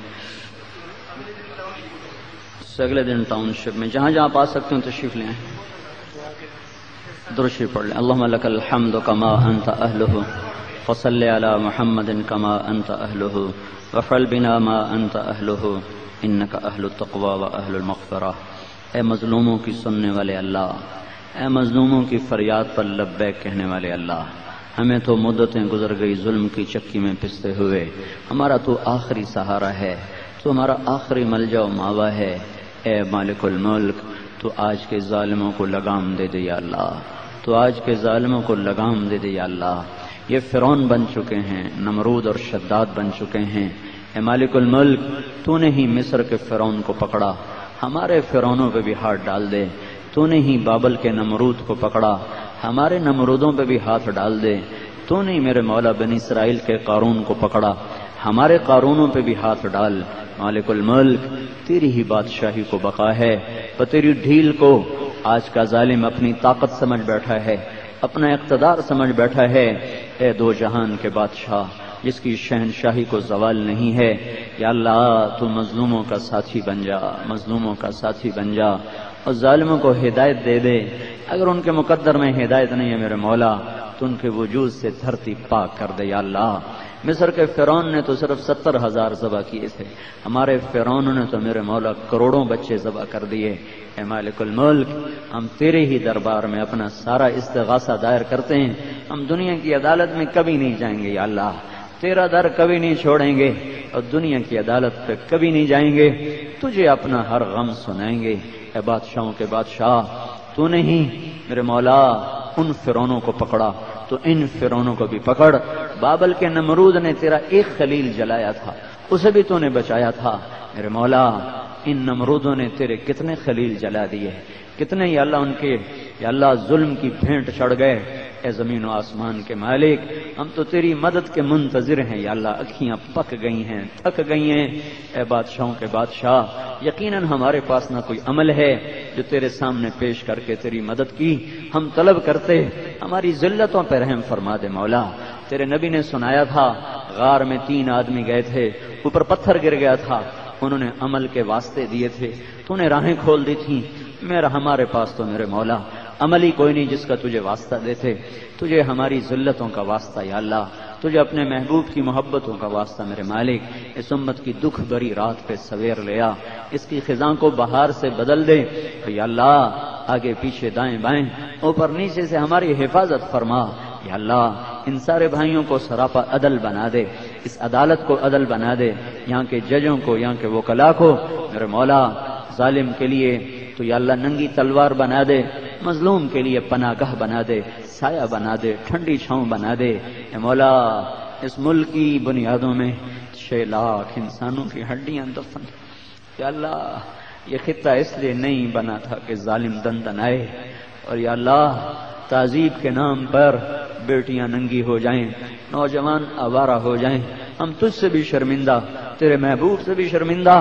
اگلے دن ٹاؤن شپ میں، جہاں جہاں آپ آ سکتے ہیں تشریف لے آئیں. درود شریف پڑھ لیں. اللہم لک الحمد کما انت اہلہ فصلی علی محمد کما انت اہلہ وفعل بنا ما انت اہلہ انک اہل التقوی و اہل المغفرہ. اے مظلوموں کی سننے والے اللہ، اے مظلوموں کی فریاد پر لبیک کہنے والے اللہ، ہمیں تو مدتیں گزر گئی ظلم کی چکی میں پستے ہوئے. ہمارا تو آخری سہارا ہے، تو ہمارا آخری ملجا و ماوا ہے. اے مالک الملک، تو آج کے ظالموں کو لگام دے دے یا اللہ، تو آج کے ظالموں کو لگام دے دے یا اللہ. یہ فرعون بن چکے ہیں، نمرود اور شداد بن چکے ہیں. اے مالک الملک، تو نے ہی مصر کے فرعون کو پکڑا، ہمارے فرعونوں پہ بھی ہاتھ ڈال دے۔ تو نے ہی بابل کے نمرود کو پکڑا، ہمارے نمرودوں پہ بھی ہاتھ ڈال دے۔ تو نے میرے مولا بنی اسرائیل کے قارون کو پکڑا، ہمارے قارونوں پہ بھی ہاتھ ڈال۔ مالک الملک، تیری ہی بادشاہی کو بقا ہے، پر تیری ڈھیل کو آج کا ظالم اپنی طاقت سمجھ بیٹھا ہے، اپنا اقتدار سمجھ بیٹھا ہے۔ اے دو جہان کے بادشاہ جس کی شہنشاہی کو زوال نہیں ہے، یا اللہ تو مظلوموں کا ساتھی بن جا، مظلوموں کا ساتھی بن جا، اور ظالموں کو ہدایت دے دے۔ اگر ان کے مقدر میں ہدایت نہیں ہے میرے مولا، تو ان کے وجود سے دھرتی پاک کر دے یا اللہ۔ مصر کے فرعون نے تو صرف 70,000 ذبح کیے تھے، ہمارے فرعون نے تو میرے مولا کروڑوں بچے ذبح کر دیے۔ اے مالک الملک، ہم تیرے ہی دربار میں اپنا سارا استغاثہ دائر کرتے ہیں، ہم دنیا کی عدالت میں کبھی نہیں جائیں گے یا اللہ، تیرا در کبھی نہیں چھوڑیں گے، اور دنیا کی عدالت پہ کبھی نہیں جائیں گے، تجھے اپنا ہر غم سنائیں گے۔ اے بادشاہوں کے بادشاہ، تو نے ہی میرے مولا ان فرعونوں کو پکڑا، تو ان فرعونوں کو بھی پکڑ۔ بابل کے نمرود نے تیرا ایک خلیل جلایا تھا، اسے بھی تو نے بچایا تھا میرے مولا۔ ان نمرودوں نے تیرے کتنے خلیل جلا دیے، کتنے یا اللہ ان کے یا اللہ ظلم کی بھینٹ چڑھ گئے۔ اے زمین و آسمان کے مالک، ہم تو تیری مدد کے منتظر ہیں یا اللہ، اکھیاں پک گئی ہیں، تھک گئی ہیں۔ اے بادشاہوں کے بادشاہ، یقیناً ہمارے پاس نہ کوئی عمل ہے جو تیرے سامنے پیش کر کے تیری مدد کی ہم طلب کرتے، ہماری ذلتوں پہ رحم فرما دے مولا۔ تیرے نبی نے سنایا تھا، غار میں 3 آدمی گئے تھے، اوپر پتھر گر گیا تھا، انہوں نے عمل کے واسطے دیے تھے، تو نے راہیں کھول دی تھیں۔ ہمارے پاس تو میرے مولا عمل ہی کوئی نہیں جس کا تجھے واسطہ دیتے، تجھے ہماری ذلتوں کا واسطہ یا اللہ، تجھے اپنے محبوب کی محبتوں کا واسطہ میرے مالک۔ اس امت کی دکھ بری رات پہ سویر لیا، اس کی خزاں کو بہار سے بدل دے یا اللہ، آگے پیچھے دائیں بائیں اوپر نیچے سے ہماری حفاظت فرما یا اللہ۔ ان سارے بھائیوں کو سراپا عدل بنا دے، اس عدالت کو عدل بنا دے، یہاں کے ججوں کو، یہاں کے وکلاء کو میرے مولا، ظالم کے لیے تو یا اللہ ننگی تلوار بنا دے، مظلوم کے لیے پناہ گاہ بنا دے، سایہ بنا دے، ٹھنڈی چھاؤں بنا دے۔ اے مولا، اس ملک کی بنیادوں میں 6 لاکھ انسانوں کی ہڈیاں دفن، یا اللہ یہ خطہ اس لیے نہیں بنا تھا کہ ظالم دندن آئے، اور یا اللہ تہذیب کے نام پر بیٹیاں ننگی ہو جائیں، نوجوان آوارہ ہو جائیں۔ ہم تجھ سے بھی شرمندہ، تیرے محبوب سے بھی شرمندہ،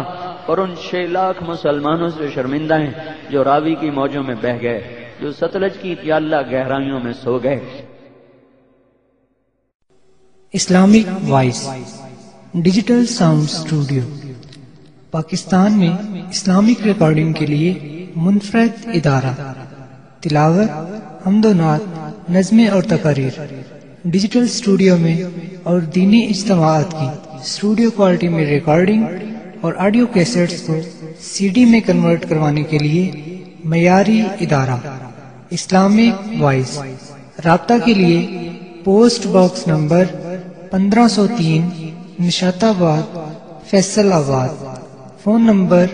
اور ان 6 لاکھ مسلمانوں سے شرمندہ ہیں جو راوی کی موجوں میں بہ گئے، جو ستلج کی یا اللہ گہرائیوں میں سو گئے۔ Islamic voice digital sound studio Pakistan میں اسلامک ریکارڈنگ کے لیے منفرد ادارہ، تلاوت، حمد و نعت، نظمیں اور تقاریر ڈیجیٹل اسٹوڈیو میں اور دینی اجتماعات کی اسٹوڈیو کوالٹی میں ریکارڈنگ اور آڈیو کیسٹس کو CD میں کنورٹ کروانے کے لیے معیاری ادارہ اسلامک وائس۔ رابطہ کے لیے پوسٹ باکس نمبر 1503 نشات آباد، فیصل آباد، فون نمبر